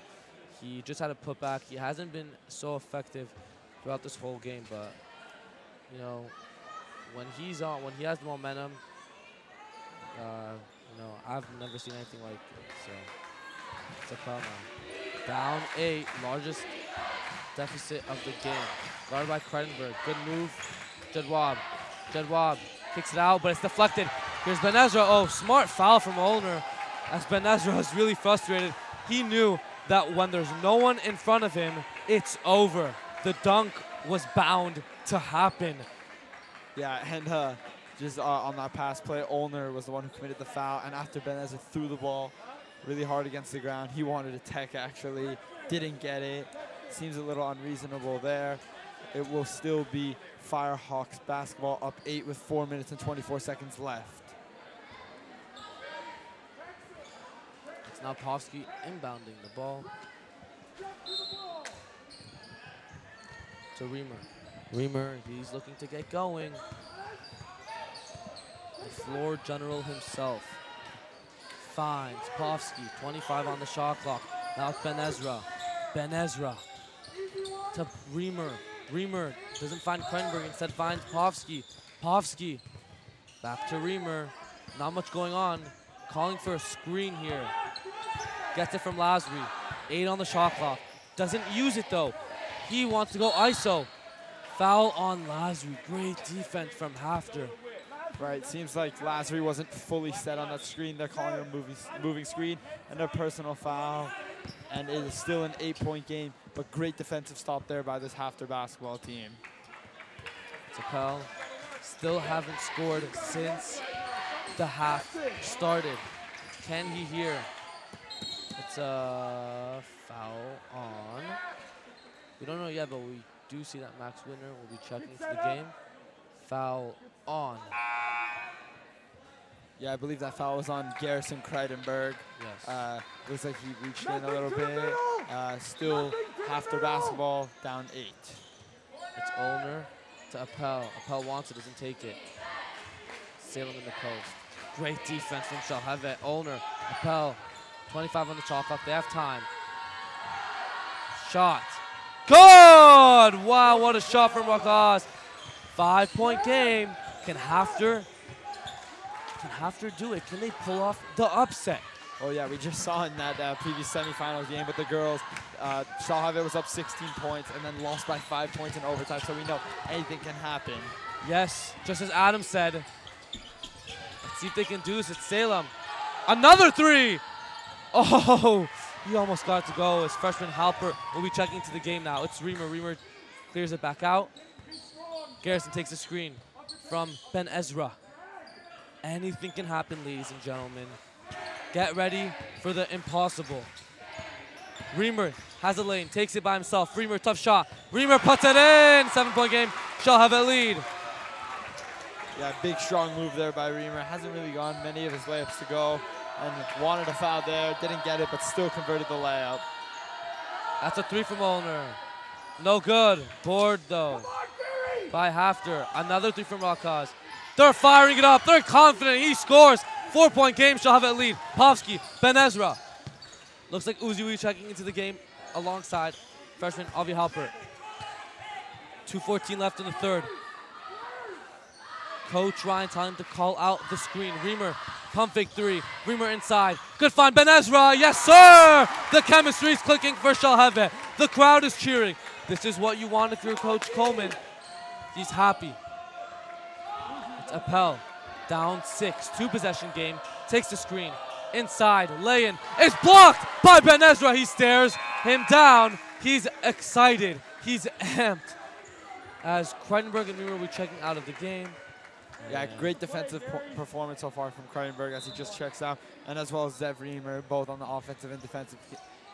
He just had a putback. He hasn't been so effective throughout this whole game, but you know, when he's on, when he has the momentum, I've never seen anything like it. So it's a problem. Down 8, largest deficit of the game. Guarded by Kreidenberg. Good move. Jedwab kicks it out, but it's deflected. Here's Ben Ezra. Oh, smart foul from Olner. As Ben Ezra was really frustrated. He knew that when there's no one in front of him, it's over. The dunk was bound to happen. Yeah, and just on that pass play, Olner was the one who committed the foul, and after Ben Ezra threw the ball really hard against the ground, he wanted a tech actually, didn't get it. Seems a little unreasonable there. It will still be Firehawks basketball up 8 with 4 minutes and 24 seconds left. It's now Povsky inbounding the ball to Reamer. Reamer, he's looking to get going. The floor general himself finds Povsky, 25 on the shot clock. Now it's Ben Ezra. Ben Ezra to Reamer. Reamer doesn't find Kreidenberg, instead finds Povsky. Povsky back to Reamer. Not much going on. Calling for a screen here. Gets it from Lazri. 8 on the shot clock. Doesn't use it though. He wants to go ISO. Foul on Lazary. Great defense from HAFTR. Right, seems like Lazary wasn't fully set on that screen. They're calling it a moving screen and a personal foul. And it is still an 8-point game, but great defensive stop there by this HAFTR basketball team. Appel still haven't scored since the half started. Can he hear? It's a foul on. We don't know yet, but we do see that Max Whitner will be checking into the game. Foul on. Yeah, I believe that foul was on Garrison Kreidenberg. Yes. Looks like he reached in a little bit. Still HAFTR basketball, down 8. It's Olner to Appel. Appel wants it, doesn't take it. Salem in the post. Great defense from Shalhevet. Olner, Appel, 25 on the shot clock. They have time. Shot. Good! Wow, what a shot from Rakaz. 5-point game. Can HAFTR do it? Can they pull off the upset? Oh yeah, we just saw in that previous semifinals game with the girls, Shalhevet was up 16 points and then lost by 5 points in overtime, so we know anything can happen. Yes, just as Adam said. Let's see if they can do this. It's Salem. Another 3! Oh, he almost got it to go. As freshman Halpert will be checking to the game now. It's Reamer. Reamer clears it back out. Garrison takes a screen from Ben Ezra. Anything can happen, ladies and gentlemen. Get ready for the impossible. Reamer has a lane, takes it by himself. Reamer, tough shot. Reamer puts it in. 7-point game. Shalhevet lead. Yeah, big strong move there by Reamer. Hasn't really gone many of his layups to go and wanted a foul there. Didn't get it, but still converted the layup. That's a 3 from Olner. No good. Board though by HAFTR. Another 3 from Rakaz. They're firing it up. They're confident. He scores. 4-point game. Shalhevet lead. Povsky, Ben Ezra. Looks like Uzi will be checking into the game alongside freshman Avi Halpert. 2:14 left in the third. Coach Ryan telling him to call out the screen. Reamer, pump fake 3. Reamer inside. Good find, Ben Ezra. Yes, sir! The chemistry is clicking for Shalhevet. The crowd is cheering. This is what you want if you're Coach Coleman. He's happy. It's Appel, down 6. 2-possession game. Takes the screen. Inside, lay-in. It's blocked by Ben Ezra. He stares him down. He's excited. He's amped. As Kreidenberg and Reamer will be checking out of the game. Yeah, great defensive performance so far from Kreidenberg as he just checks out, and as well as Zev Reamer, both on the offensive and defensive,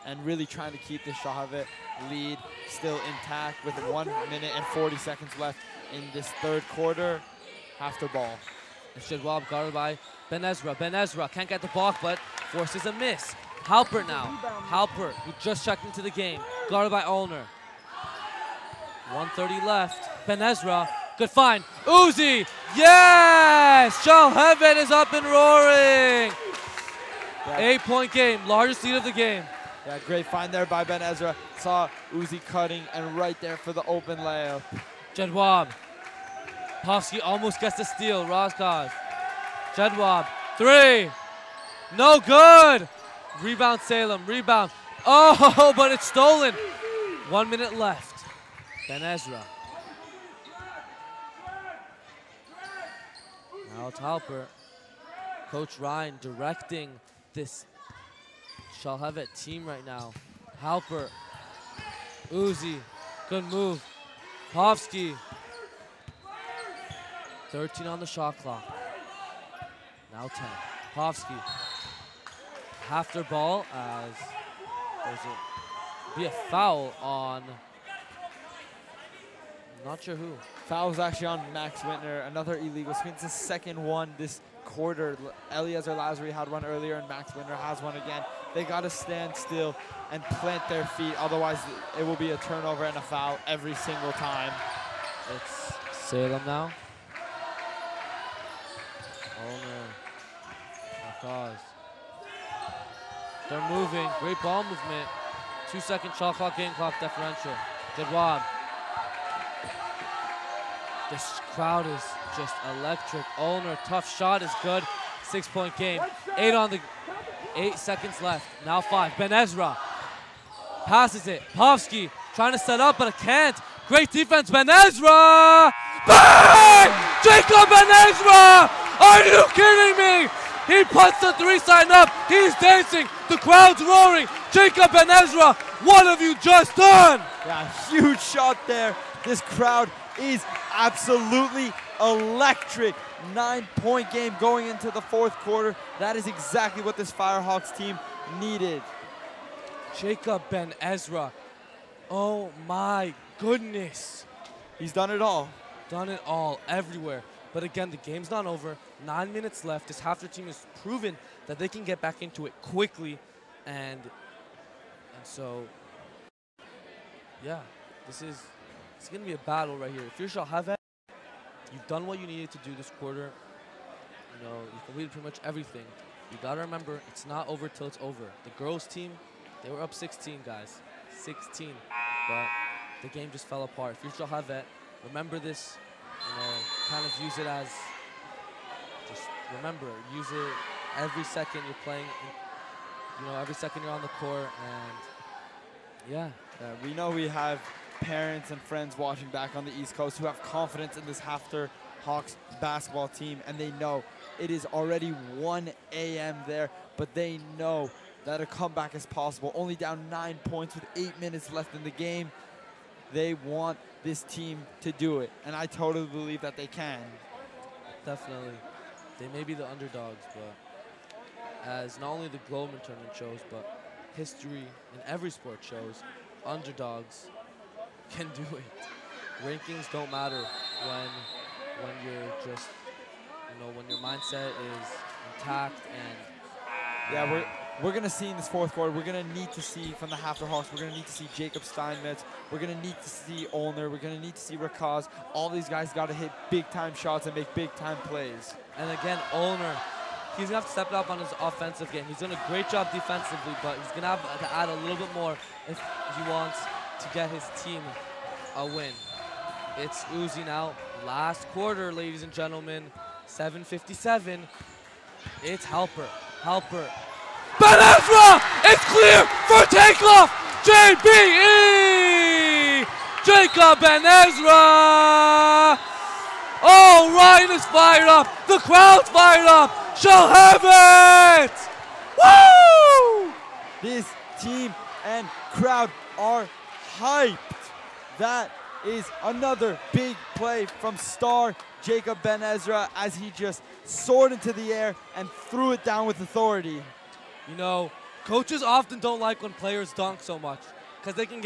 and really trying to keep the Shalhevet lead still intact with 1 minute and 40 seconds left in this third quarter. HAFTR ball. It's Jadwab guarded by Ben Ezra. Ben Ezra can't get the block, but forces a miss. Halpert now. Halpert, who just checked into the game, guarded by Olner. 1:30 left. Ben Ezra. Good find. Uzi. Yes! Shalhevet is up and roaring. Yeah. 8-point game. Largest lead of the game. Yeah, great find there by Ben Ezra. Saw Uzi cutting and right there for the open layup. Jadwab. Povsky almost gets the steal. Roskaz. Jadwab. 3. No good. Rebound Salem. Rebound. Oh, but it's stolen. 1 minute left. Ben Ezra. Now it's Halpert. Coach Ryan directing this Shalhevet team right now. Halpert. Uzi. Good move. Povsky. 13 on the shot clock. Now 10. Povsky. HAFTR ball as there's be a foul on, I'm not sure who. Foul was actually on Max Whitner, another illegal screen. It's the second one this quarter. Eliezer Lazary had one earlier and Max Whitner has one again. They got to stand still and plant their feet, otherwise it will be a turnover and a foul every single time. It's Salem now. Oh no. Rakaz. They're moving. Great ball movement. 2-second shot clock, game clock differential. Jadwab. This crowd is just electric. Olner, tough shot is good. 6-point game. 8 seconds left. Now 5. Ben Ezra. passes it. Povsky trying to set up, but it can't. Great defense, Ben Ezra! Bang! Jacob Ben Ezra! Are you kidding me? He puts the 3 sign up. He's dancing. The crowd's roaring. Jacob Ben Ezra, what have you just done? Yeah, huge shot there. This crowd is absolutely electric. 9-point game going into the 4th quarter. That is exactly what this Firehawks team needed. Jacob Ben Ezra. Oh my goodness. He's done it all. Done it all, everywhere. But again, the game's not over. 9 minutes left. This HAFTR team has proven that they can get back into it quickly. And so, yeah, it's going to be a battle right here. If you're Shalhevet, you've done what you needed to do this quarter. You know, you completed pretty much everything. You got to remember, it's not over till it's over. The girls' team, they were up 16, guys. 16. But the game just fell apart. If you're Shalhevet, remember this. You know, kind of use it as, just remember, use it every second you're playing, you know, every second you're on the court, and yeah. We know we have parents and friends watching back on the East Coast who have confidence in this HAFTR Hawks basketball team, and they know it is already 1 a.m. there, but they know that a comeback is possible. Only down 9 points with 8 minutes left in the game. They want this team to do it, and I totally believe that they can. Definitely. They may be the underdogs, but as not only the Globeman tournament shows, but history in every sport shows, underdogs can do it. Rankings don't matter when you're just, you know, when your mindset is intact. And yeah, we're going to see in this 4th quarter, we're going to need to see from the HAFTR Hawks, we're going to need to see Jacob Steinmetz, we're going to need to see Olner, we're going to need to see Rakaz. All these guys got to hit big-time shots and make big-time plays. And again, Olner, he's going to have to step it up on his offensive game. He's done a great job defensively, but he's going to have to add a little bit more if he wants to get his team a win. It's Uzi now. Last quarter, ladies and gentlemen, 7:57. It's Halper. Ben Ezra! It's clear for takeoff! JBE! Jacob Ben Ezra! Oh, Ryan is fired up. The crowd's fired up. Shalhevet! Woo! This team and crowd are hyped. That is another big play from star Jacob Ben Ezra as he just soared into the air and threw it down with authority. You know, coaches often don't like when players dunk so much because they can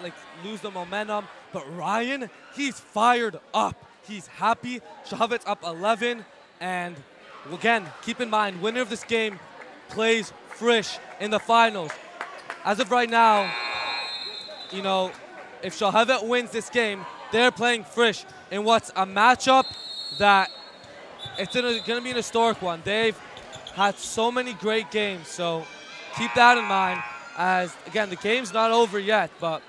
like lose the momentum. But Ryan, he's fired up. He's happy. Shalhevet's up 11. And again, keep in mind, winner of this game plays Frisch in the finals. As of right now, you know, if Shalhevet wins this game, they're playing Frisch in what's a matchup that it's going to be an historic one. They've had so many great games, so keep that in mind. As again, the game's not over yet, but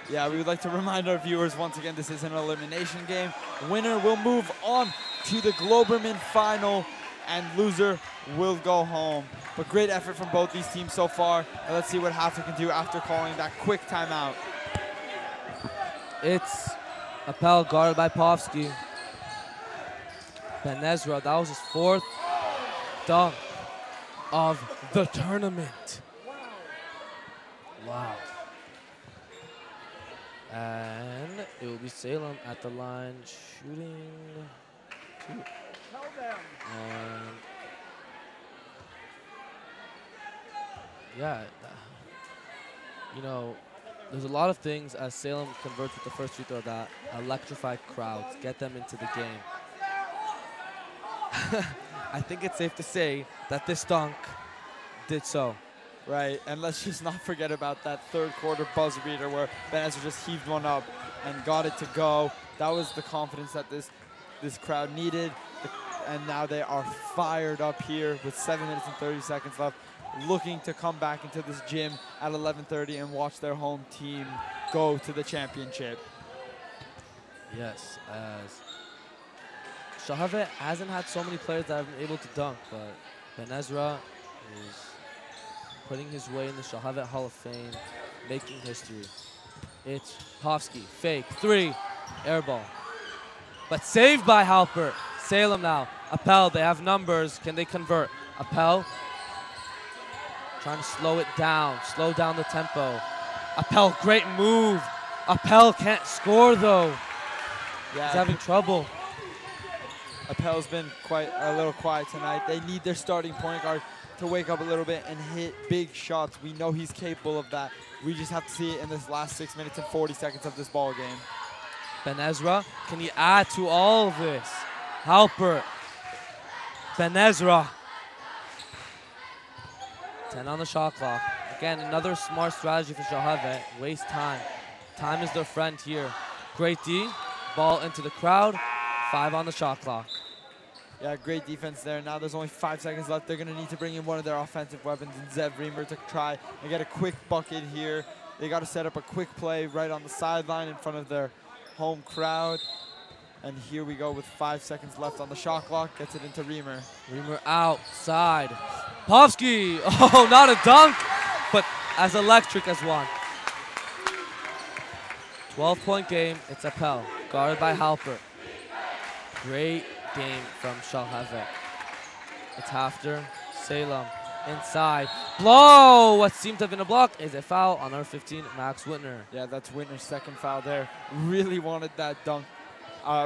yeah, we would like to remind our viewers once again, this is an elimination game. Winner will move on to the Globerman final, and loser will go home. But great effort from both these teams so far. And let's see what HAFTR can do after calling that quick timeout. It's Appel guarded by Povsky. Ben Ezra, that was his 4th dunk of the tournament. Wow. And it will be Salem at the line shooting 2. And yeah, you know, there's a lot of things as Salem converts with the first free throw that electrify crowds, get them into the game. I think it's safe to say that this dunk did so. Right, and let's just not forget about that 3rd quarter buzzer beater where Ben Ezra just heaved one up and got it to go. That was the confidence that this crowd needed. And now they are fired up here with 7 minutes and 30 seconds left, looking to come back into this gym at 11:30 and watch their home team go to the championship. Yes, as Shalhevet hasn't had so many players that have been able to dunk, but Ben Ezra is putting his way in the Shalhevet Hall of Fame, making history. It's Povsky, fake, 3, air ball. But saved by Halpert. Salem now. Appel, they have numbers. Can they convert? Appel trying to slow it down, slow down the tempo. Appel, great move. Appel can't score though. Yeah, he's having trouble. Appel's been a little quiet tonight. They need their starting point guard to wake up a little bit and hit big shots. We know he's capable of that. We just have to see it in this last 6 minutes and 40 seconds of this ball game. Ben Ezra, can he add to all of this? Halpert, Ben Ezra. 10 on the shot clock. Again, another smart strategy for Shalhevet. Waste time. Time is their friend here. Great D, ball into the crowd. 5 on the shot clock. Yeah, great defense there. Now there's only 5 seconds left. They're gonna need to bring in one of their offensive weapons in Zev Reamer to try and get a quick bucket here. They gotta set up a quick play right on the sideline in front of their home crowd. And here we go with 5 seconds left on the shot clock. Gets it into Reamer. Reamer outside. Povsky, oh, not a dunk, but as electric as one. 12-point game, it's Appel, guarded by Halpert. Great game from Shalhevet. It's HAFTR, Salem, inside. Blow! What seemed to have been a block is a foul on our 15, Max Whitner. Yeah, that's Whitner's second foul there. Really wanted that dunk.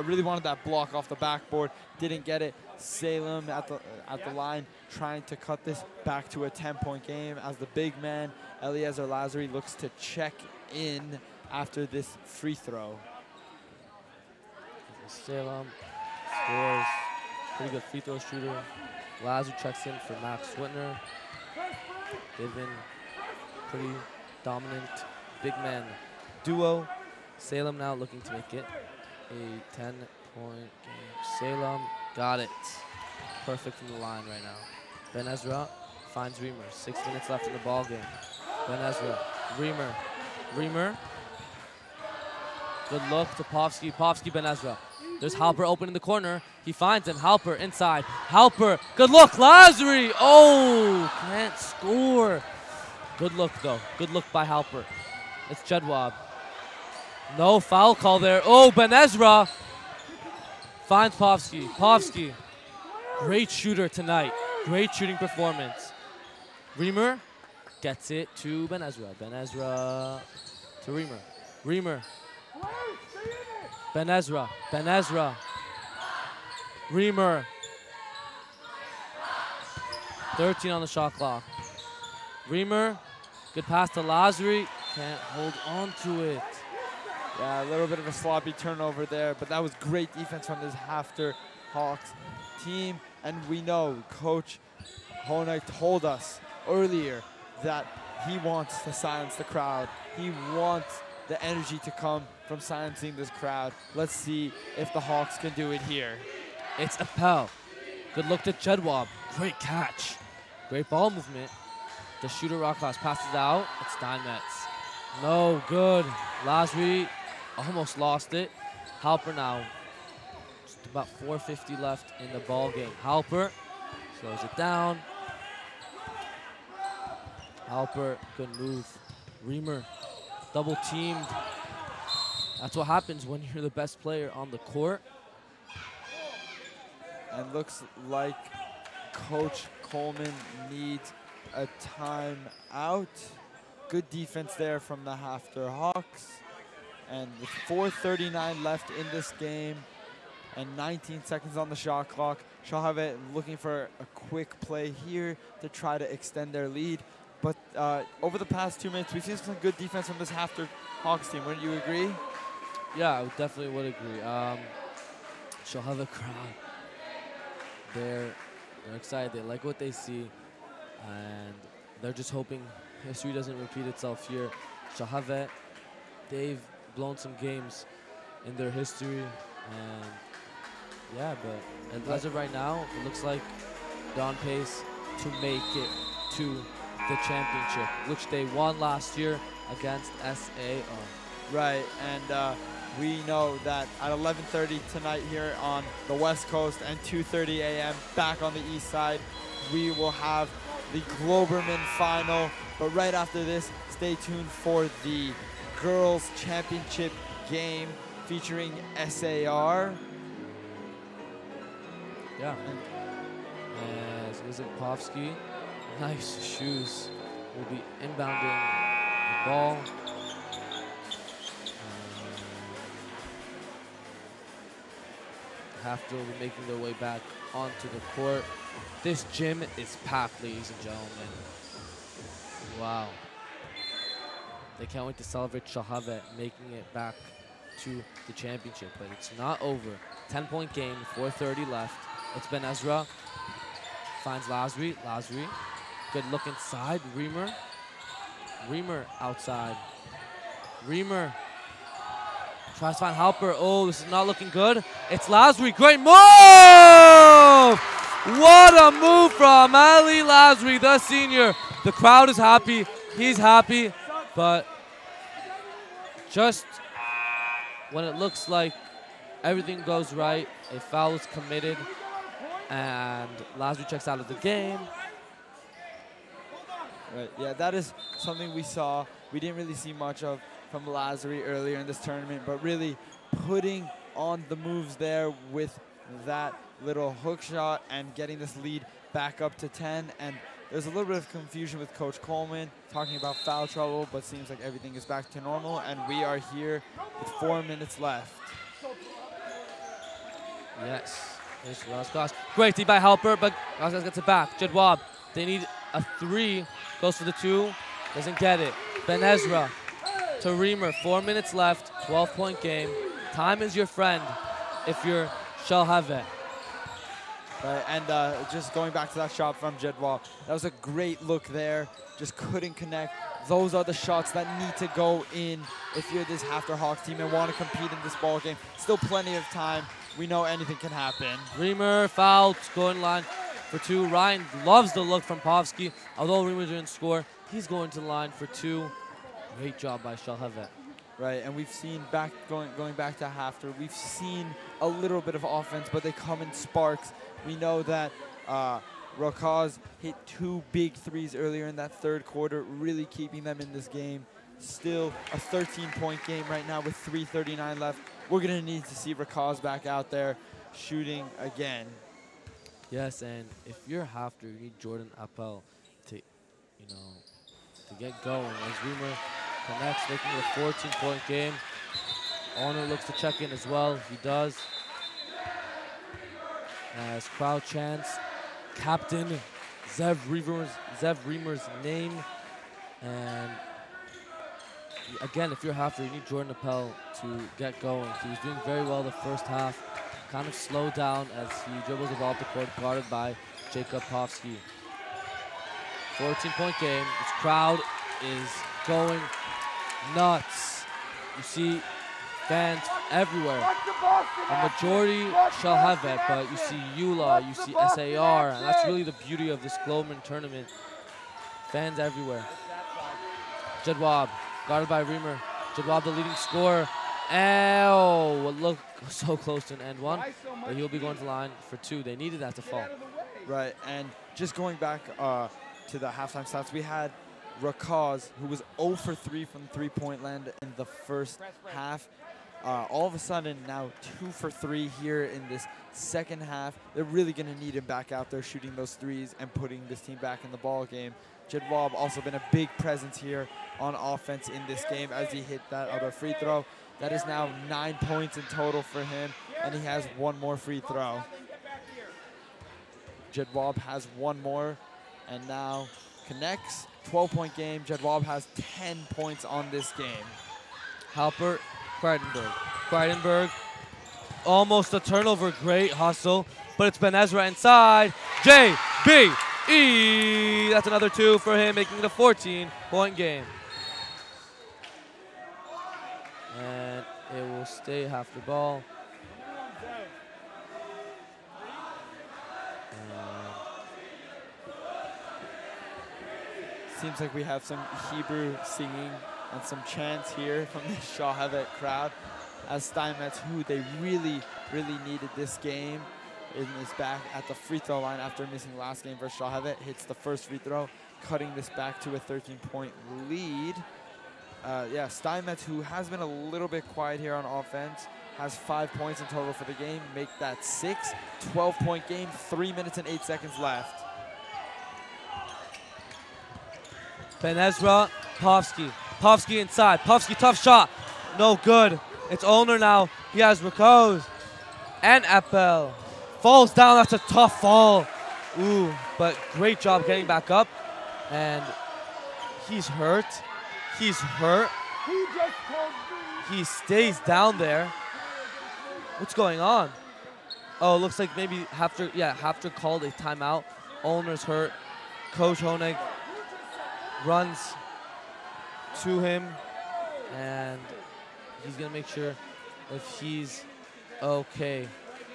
Really wanted that block off the backboard. Didn't get it. Salem at the line trying to cut this back to a 10-point game as the big man, Eliezer Lazary, looks to check in after this free throw. Salem scores. Pretty good free throw shooter. Lazary checks in for Max Whitner. They've been pretty dominant big man duo. Salem now looking to make it a 10-point game. Salem got it. Perfect from the line right now. Ben Ezra finds Reamer. 6 minutes left in the ball game. Ben Ezra, Reamer, Reamer. Good look to Povsky. Povsky, Ben Ezra. There's Halpert open in the corner. He finds him. Halpert inside. Halpert. Good look. Lazary. Oh, can't score. Good look, though. Good look by Halpert. It's Jedwab. No foul call there. Oh, Ben Ezra finds Povsky. Povsky. Great shooter tonight. Great shooting performance. Reamer gets it to Ben Ezra. Ben Ezra to Reamer. Reamer. Ben Ezra. Ben Ezra. Reamer. 13 on the shot clock. Reamer. Good pass to Lazary. Can't hold on to it. Yeah, a little bit of a sloppy turnover there, but that was great defense from this HAFTR Hawks team. And we know Coach Honig told us earlier that he wants to silence the crowd. He wants the energy to come from silencing this crowd. Let's see if the Hawks can do it here. It's Appel. Good look to Jedwab. Great catch. Great ball movement. The shooter Rockhouse passes out. It's Steinmetz. No good. Lazary almost lost it. Halpert now. Just about 4:50 left in the ball game. Halpert slows it down. Halpert, good move. Reamer, double teamed. That's what happens when you're the best player on the court. And looks like Coach Coleman needs a timeout. Good defense there from the HAFTR Hawks. And with 4:39 left in this game and 19 seconds on the shot clock, Shalhevet looking for a quick play here to try to extend their lead. But over the past 2 minutes, we've seen some good defense from this HAFTR Hawks team. Wouldn't you agree? Yeah, I definitely would agree. Shalhevet crowd, they're excited. They like what they see, and they're just hoping history doesn't repeat itself here. Shalhevet, they've blown some games in their history, and yeah, but as of right now, it looks like they're on pace to make it to the championship, which they won last year against SAR. Right, and we know that at 11:30 tonight here on the West Coast and 2:30 a.m. back on the East Side, we will have the Globerman final. But right after this, stay tuned for the Girls Championship game featuring SAR. Yeah. As Izakpovsky, nice shoes, will be inbounding the ball. HAFTR will be making their way back onto the court. This gym is packed, ladies and gentlemen. Wow. They can't wait to celebrate Shalhevet making it back to the championship, but it's not over. 10-point game, 4:30 left. It's Ben Ezra, finds Lasry. Lasry, good look inside. Reamer outside. Reamer tries to find Halper. Oh, this is not looking good. It's Lasry, great move! What a move from Ali Lasry, the senior. The crowd is happy, he's happy, but just when it looks like everything goes right, a foul is committed, and Lasry checks out of the game. Right, yeah, that is something we saw. We didn't really see much of from Lasry earlier in this tournament, but really putting on the moves there with that little hook shot and getting this lead back up to 10. And there's a little bit of confusion with Coach Coleman talking about foul trouble, but seems like everything is back to normal, and we are here with 4 minutes left. Yes, there's Roscosh. Great D by Halper, but Roscosh gets it back. Jadwab, they need a 3, goes for the 2, doesn't get it. Ben Ezra to Reamer, 4 minutes left, 12-point game. Time is your friend if you're Shalhevet. Right, and just going back to that shot from Jadwab, that was a great look there. Just couldn't connect. Those are the shots that need to go in if you're this HAFTR Hawks team and want to compete in this ball game. Still plenty of time. We know anything can happen. Reamer fouled, going line for 2. Ryan loves the look from Povsky. Although Reamer didn't score, he's going to the line for 2. Great job by Shalhevet. Right, and we've seen going back to HAFTR, we've seen a little bit of offense, but they come in sparks. We know that Rakaz hit 2 big threes earlier in that third quarter, really keeping them in this game. Still a 13-point game right now with 3:39 left. We're going to need to see Rakaz back out there shooting again. Yes, and if you're HAFTR, you need Jordan Appel to, to get going. As Reamer connects, making it a 14-point game. Honor looks to check in as well. He does. As crowd chants Captain Zev Reamer's name. And again, if you're HAFTR, you need Jordan Appel to get going. He was doing very well the first half. Kind of slowed down as he dribbles the ball up the court, guarded by Jacob Povsky. 14-point game. This crowd is going nuts. You see fans everywhere. The majority Shalhevet, but you see Eula, you see SAR, and that's really the beauty of this Globerman tournament. Fans everywhere. Jadwab, guarded by Reamer. Jadwab, the leading scorer. Oh, look, so close to an end 1, but he'll be going to the line for 2. They needed that to fall. Right, and just going back to the halftime stats, we had Rakaz, who was 0 for 3 from three-point land in the first half. All of a sudden, now 2 for 3 here in this second half. They're really going to need him back out there shooting those threes and putting this team back in the ball game. Jadwab also been a big presence here on offense in this game as he hit that other free throw. That is now 9 points in total for him, and he has 1 more free throw. Jadwab has 1 more, and now connects. 12-point game. Jadwab has 10 points on this game. Halper, Kreidenberg, almost a turnover. Great hustle, but it's Ben Ezra inside. JBE. That's another 2 for him, making it a 14-point game. And it will stay HAFTR ball. Seems like we have some Hebrew singing and some chants here from the Shalhevet crowd as Steinmetz, who they really needed this game. is back at the free throw line after missing last game versus Shalhevet. Hits the first free throw, cutting this back to a 13-point lead. Yeah, Steinmetz, who has been a little bit quiet here on offense, has 5 points in total for the game. Make that 6. 12-point game, 3 minutes and 8 seconds left. Ben Ezra, Povsky. Povsky inside. Povsky, tough shot. No good. It's Olner now. He has Rakos and Appel. Falls down. That's a tough fall. Ooh, but great job getting back up. And he's hurt. He's hurt. He stays down there. What's going on? Oh, looks like maybe HAFTR called a timeout. Olner's hurt. Coach Honig runs to him, and he's gonna make sure if he's okay.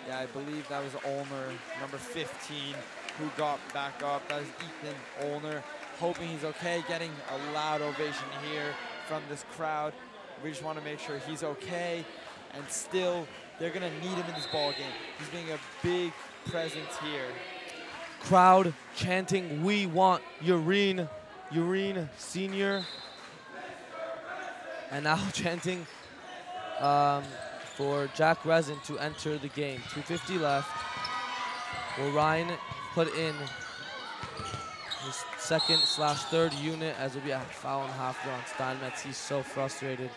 Yeah, I believe that was Olner, number 15, who got back up. That was Ethan Olner, hoping he's okay, getting a loud ovation here from this crowd. We just want to make sure he's okay, and still, they're gonna need him in this ball game. He's being a big presence here. Crowd chanting, "We want Urine, Urine Senior." And now chanting for Jack Resin to enter the game. 2:50 left. Will Ryan put in his second/third unit, as will be a foul and HAFTR on Steinmetz. He's so frustrated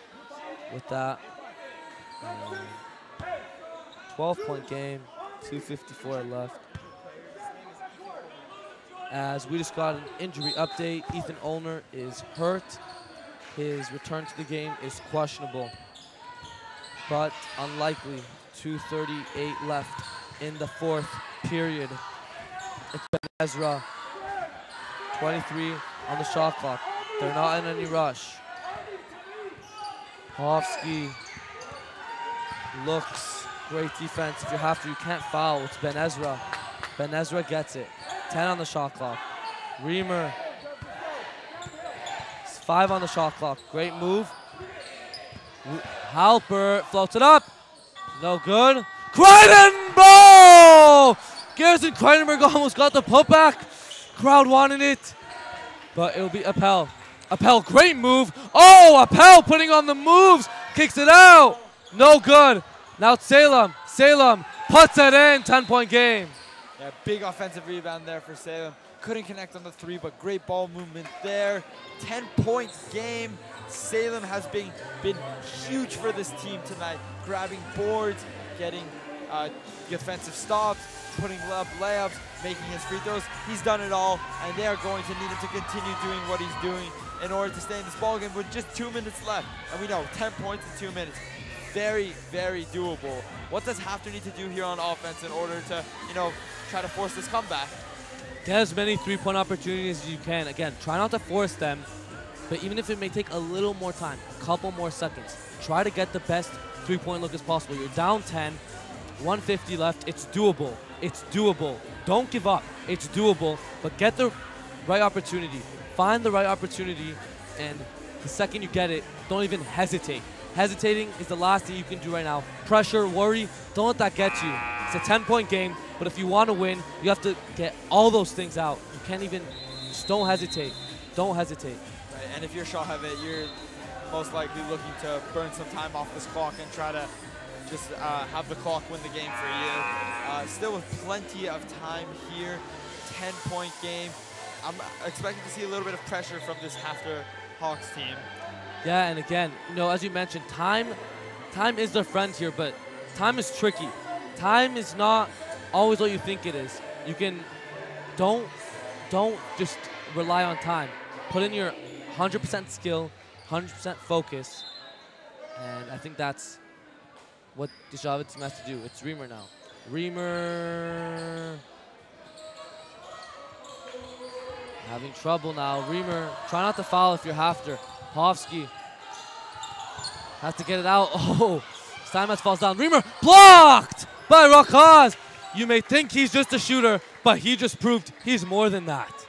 with that. 12-point game, 2:54 left. As we just got an injury update, Ethan Olner is hurt. His return to the game is questionable, but unlikely. 2:38 left in the fourth period. It's Ben Ezra, 23 on the shot clock. They're not in any rush. Povsky looks great defense. If you have to, you can't foul. It's Ben Ezra. Ben Ezra gets it. 10 on the shot clock. Reamer. 5 on the shot clock. Great move. Halpert floats it up. No good. Kreidenberg! Garrison Kreidenberg almost got the putback. Crowd wanted it, but it'll be Appel. Appel, great move. Oh, Appel putting on the moves. Kicks it out. No good. Now it's Salem. Salem puts it in. 10-point game. Yeah, big offensive rebound there for Salem. Couldn't connect on the 3, but great ball movement there. 10-point game. Salem has been huge for this team tonight. Grabbing boards, getting defensive stops, putting up layups, making his free throws. He's done it all, and they are going to need him to continue doing what he's doing in order to stay in this ball game with just 2 minutes left. And we know 10 points in 2 minutes. Very, very doable. What does HAFTR need to do here on offense in order to, try to force this comeback? Get as many three-point opportunities as you can. Again, try not to force them, but even if it may take a little more time, a couple more seconds, try to get the best three-point look as possible. You're down 10, 150 left. It's doable. It's doable. Don't give up. It's doable, but get the right opportunity. Find the right opportunity, and the second you get it, don't even hesitate. Hesitating is the last thing you can do right now. Pressure, worry, don't let that get you. It's a 10-point game, but if you want to win, you have to get all those things out. You can't even, just don't hesitate. Don't hesitate. Right, and if you're Shalhevet, you're most likely looking to burn some time off this clock and try to just have the clock win the game for you. Still with plenty of time here, 10-point game. I'm expecting to see a little bit of pressure from this HAFTR Hawks team. Yeah, and again, as you mentioned, time is their friend here, but time is tricky. Time is not always what you think it is. You can, don't just rely on time. Put in your 100% skill, 100% focus, and I think that's what the Shalhevet team has to do. It's Reamer now. Reamer having trouble now. Reamer, try not to foul if you're HAFTR. Povsky has to get it out. Oh, Steinmetz falls down. Reamer blocked by Rakaz. You may think he's just a shooter, but he just proved he's more than that.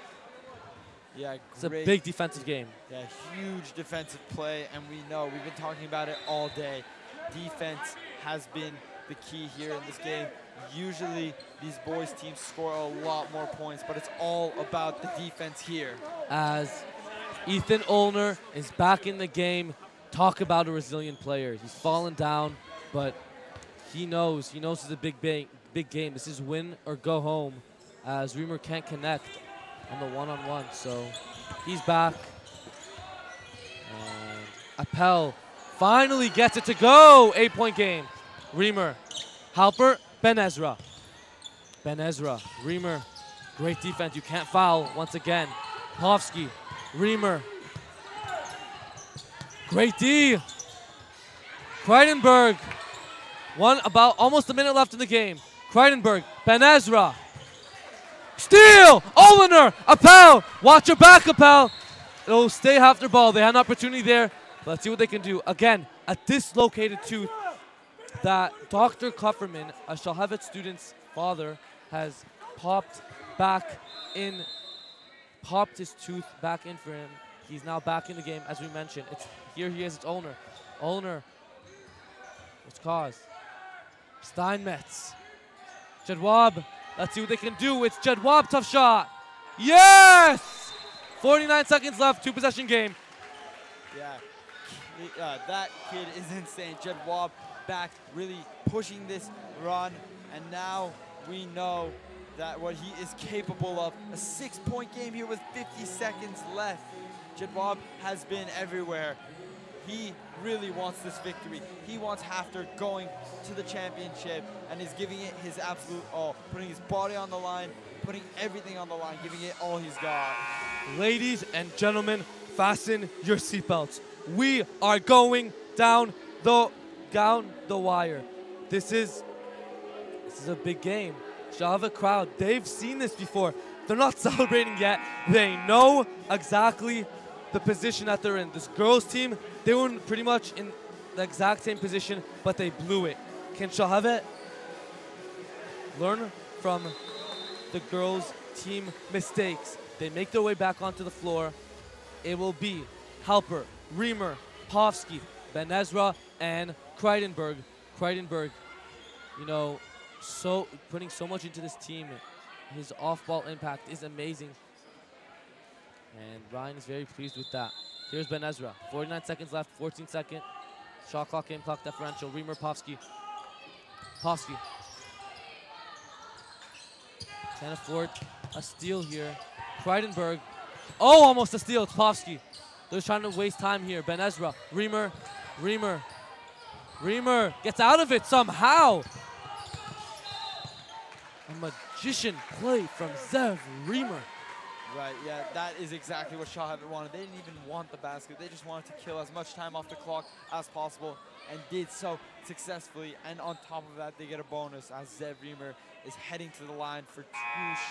Yeah, it's a big defensive game. Yeah, huge defensive play, and we know, we've been talking about it all day. Defense has been the key here in this game. Usually these boys teams score a lot more points, but it's all about the defense here. As Ethan Olner is back in the game, talk about a resilient player. He's fallen down, but he knows it's a big game. This is win or go home, as Reamer can't connect on the one-on-one. So he's back. And Appel finally gets it to go. 8-point game. Reamer, Halper, Ben Ezra. Ben Ezra, Reamer, great defense. You can't foul once again. Povsky, Reamer, great D. Kreidenberg, about almost a minute left in the game. Kreidenberg, Ben Ezra, steal, Olener, Appel, watch your back, Appel. It'll stay HAFTR ball. They had an opportunity there. Let's see what they can do. Again, a dislocated tooth that Dr. Kupferman, a Shalhevet student's father, has popped his tooth back in for him. He's now back in the game, as we mentioned. Here he is, it's Olner. Olner, what's cause? Steinmetz. Jedwab, let's see what they can do. It's Jedwab, tough shot. Yes! 49 seconds left, 2-possession game. Yeah, that kid is insane. Jedwab back, really pushing this run, and now we know that what he is capable of. A 6-point game here with 50 seconds left. Jedwab has been everywhere. He really wants this victory. He wants HAFTR going to the championship and is giving it his absolute all, putting his body on the line, putting everything on the line, giving it all he's got. Ladies and gentlemen, fasten your seatbelts. We are going down the wire. This is a big game. Shalhevet crowd, they've seen this before. They're not celebrating yet. They know exactly the position that they're in. This girls team, they were pretty much in the exact same position, but they blew it. Can Shalhevet learn from the girls team mistakes? They make their way back onto the floor. It will be Halper, Reamer, Povsky, Ben Ezra, and Kreidenberg. Kreidenberg, putting so much into this team. His off-ball impact is amazing. And Ryan is very pleased with that. Here's Ben Ezra. 49 seconds left, 14 second. Shot clock, game clock differential. Reamer, Povsky. Povsky. Can't afford a steal here. Kreidenberg. Oh, almost a steal. It's Povsky. They're trying to waste time here. Ben Ezra. Reamer. Reamer. Reamer gets out of it somehow. A magician play from Zev Reamer. Right, yeah, that is exactly what Shalhevet wanted. They didn't even want the basket. They just wanted to kill as much time off the clock as possible and did so successfully. And on top of that, they get a bonus as Zev Reamer is heading to the line for 2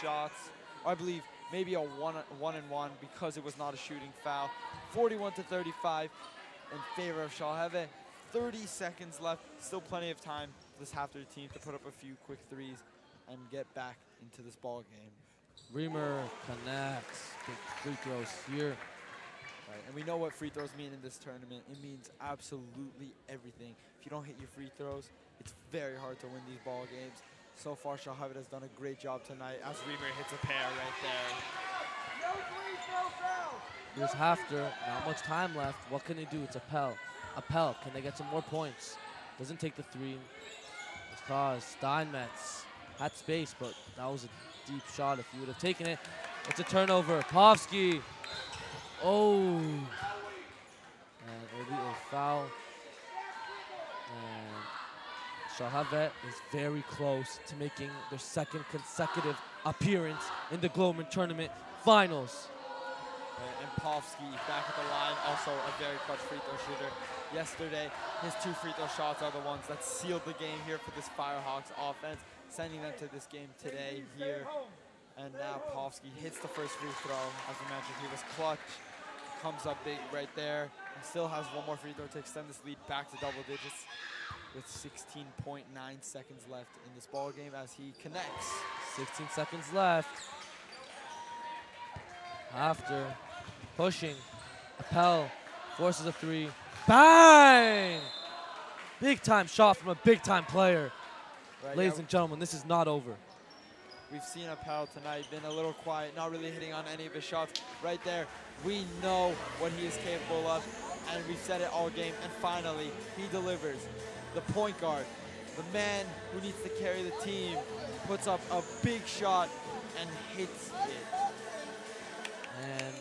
shots. Or I believe maybe a one-and-one because it was not a shooting foul. 41-35 in favor of Shalhevet. 30 seconds left, still plenty of time for this HAFTR team to put up a few quick threes and get back into this ball game. Reamer connects. Big free throws here. Right, and we know what free throws mean in this tournament. It means absolutely everything. If you don't hit your free throws, it's very hard to win these ball games. So far, Shalhevet has done a great job tonight as Reamer hits a pair right there. Here's HAFTR. Not much time left. What can they do? It's Appel. Appel, can they get some more points? Doesn't take the three. It's cause Steinmetz had space, but that was a deep shot. If you would have taken it, it's a turnover. Povsky. Oh. And it'll be a foul. And Shalhevet is very close to making their second consecutive appearance in the Globeman Tournament Finals. And Povsky back at the line, also a very clutch free throw shooter. Yesterday, his 2 free throw shots are the ones that sealed the game here for this Firehawks offense, sending them to this game today here. And now Povsky hits the first free throw. As we mentioned, he was clutch. Comes up big right there. And still has 1 more free throw to extend this lead back to double digits with 16.9 seconds left in this ball game as he connects. 16 seconds left. HAFTR pushing. Appel forces a 3. Bang! Big time shot from a big time player. Right, Ladies and gentlemen, this is not over. We've seen Appel tonight, been a little quiet, not really hitting on any of his shots. Right there, we know what he is capable of, and we've said it all game, and finally, he delivers. The point guard, the man who needs to carry the team, puts up a big shot and hits it. And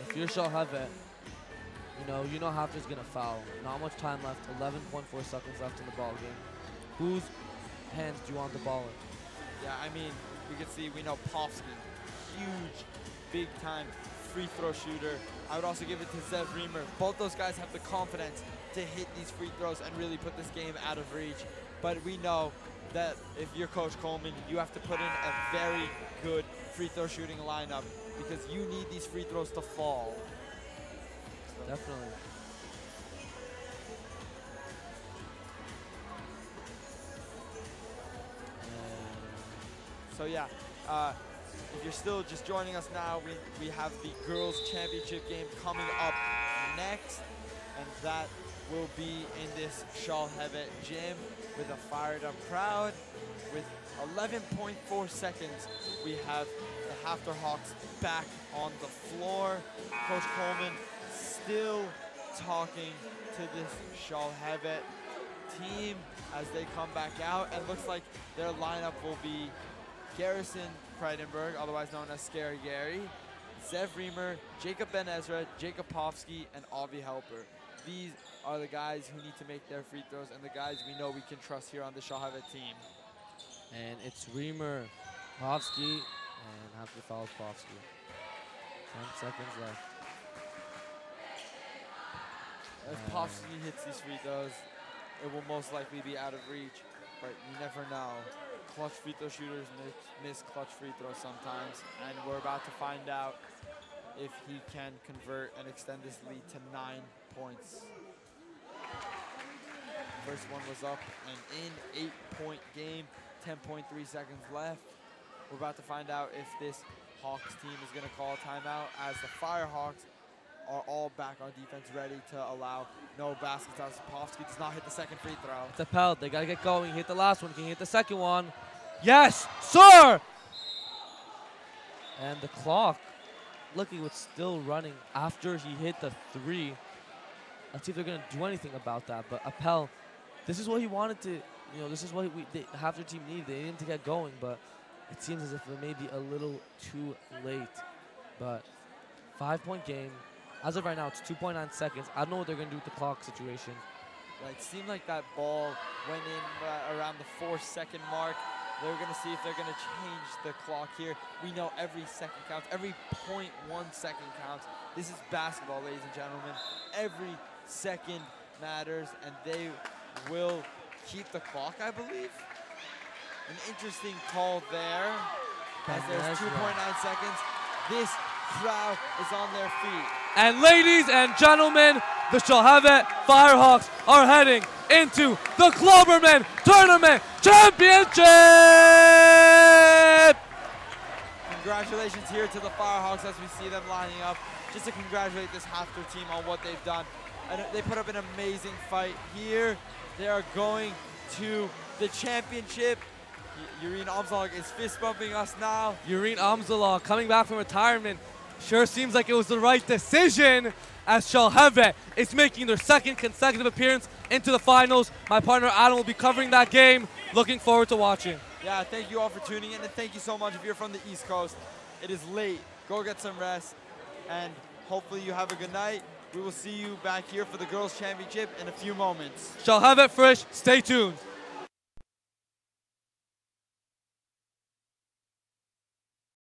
if you're Shalhevet, you know HAFTR's gonna foul. Not much time left, 11.4 seconds left in the ball game. Whose hands do you want the ball in? Yeah, I mean, we know Povsky, huge, big time free throw shooter. I would also give it to Zev Reamer. Both those guys have the confidence to hit these free throws and really put this game out of reach. But we know that if you're Coach Coleman, you have to put in a very good free throw shooting lineup because you need these free throws to fall. So. Definitely. So yeah, if you're still just joining us now, we have the Girls Championship game coming up next, and that will be in this Shalhevet gym with a fired up crowd. With 11.4 seconds, we have the HAFTR Hawks back on the floor. Coach Coleman still talking to this Shalhevet team as they come back out, and looks like their lineup will be Garrison Freidenberg, otherwise known as Scary Gary, Zev Reamer, Jacob Ben Ezra, Jacob Povsky, and Avi Helper. These are the guys who need to make their free throws and the guys we know we can trust here on the Shalhevet team. And it's Reamer, Povsky, and HAFTR fouls Povsky. 10 seconds left. If Povsky hits these free throws, it will most likely be out of reach, but you never know. Clutch free throw shooters miss clutch free throws sometimes, and we're about to find out if he can convert and extend this lead to 9 points. First one was up and in, 8-point game, 10.3 seconds left. We're about to find out if this Hawks team is gonna call a timeout, as the Firehawks are all back on defense, ready to allow no baskets out. Povsky does not hit the second free throw. It's Appel, they gotta get going. He hit the last one, can he hit the second one? Yes, sir! And the clock, looking was still running after he hit the 3. Let's see if they're gonna do anything about that. But Appel, this is what he wanted to, this is what the HAFTR team needed. They needed to get going, but it seems as if it may be a little too late. But 5-point game. As of right now, it's 2.9 seconds. I don't know what they're gonna do with the clock situation. Yeah, it seemed like that ball went in around the 4-second mark. They're going to see if they're going to change the clock here. We know every second counts. Every 0.1 second counts. This is basketball, ladies and gentlemen. Every second matters, and they will keep the clock, I believe. An interesting call there, as there's 2.9 seconds. This crowd is on their feet. And ladies and gentlemen, the Shalhevet Firehawks are heading into the Clubberman Tournament Championship! Congratulations here to the Firehawks as we see them lining up. Just to congratulate this HAFTR team on what they've done. And they put up an amazing fight here. They are going to the championship. Yureen Amzalog is fist bumping us now. Yureen Amzalog coming back from retirement. Sure seems like it was the right decision, as Shalhevet is making their second consecutive appearance into the finals. My partner Adam will be covering that game. Looking forward to watching. Yeah, thank you all for tuning in, and thank you so much if you're from the East Coast. It is late. Go get some rest, and hopefully you have a good night. We will see you back here for the Girls' Championship in a few moments. Shalhevet Frisch, stay tuned.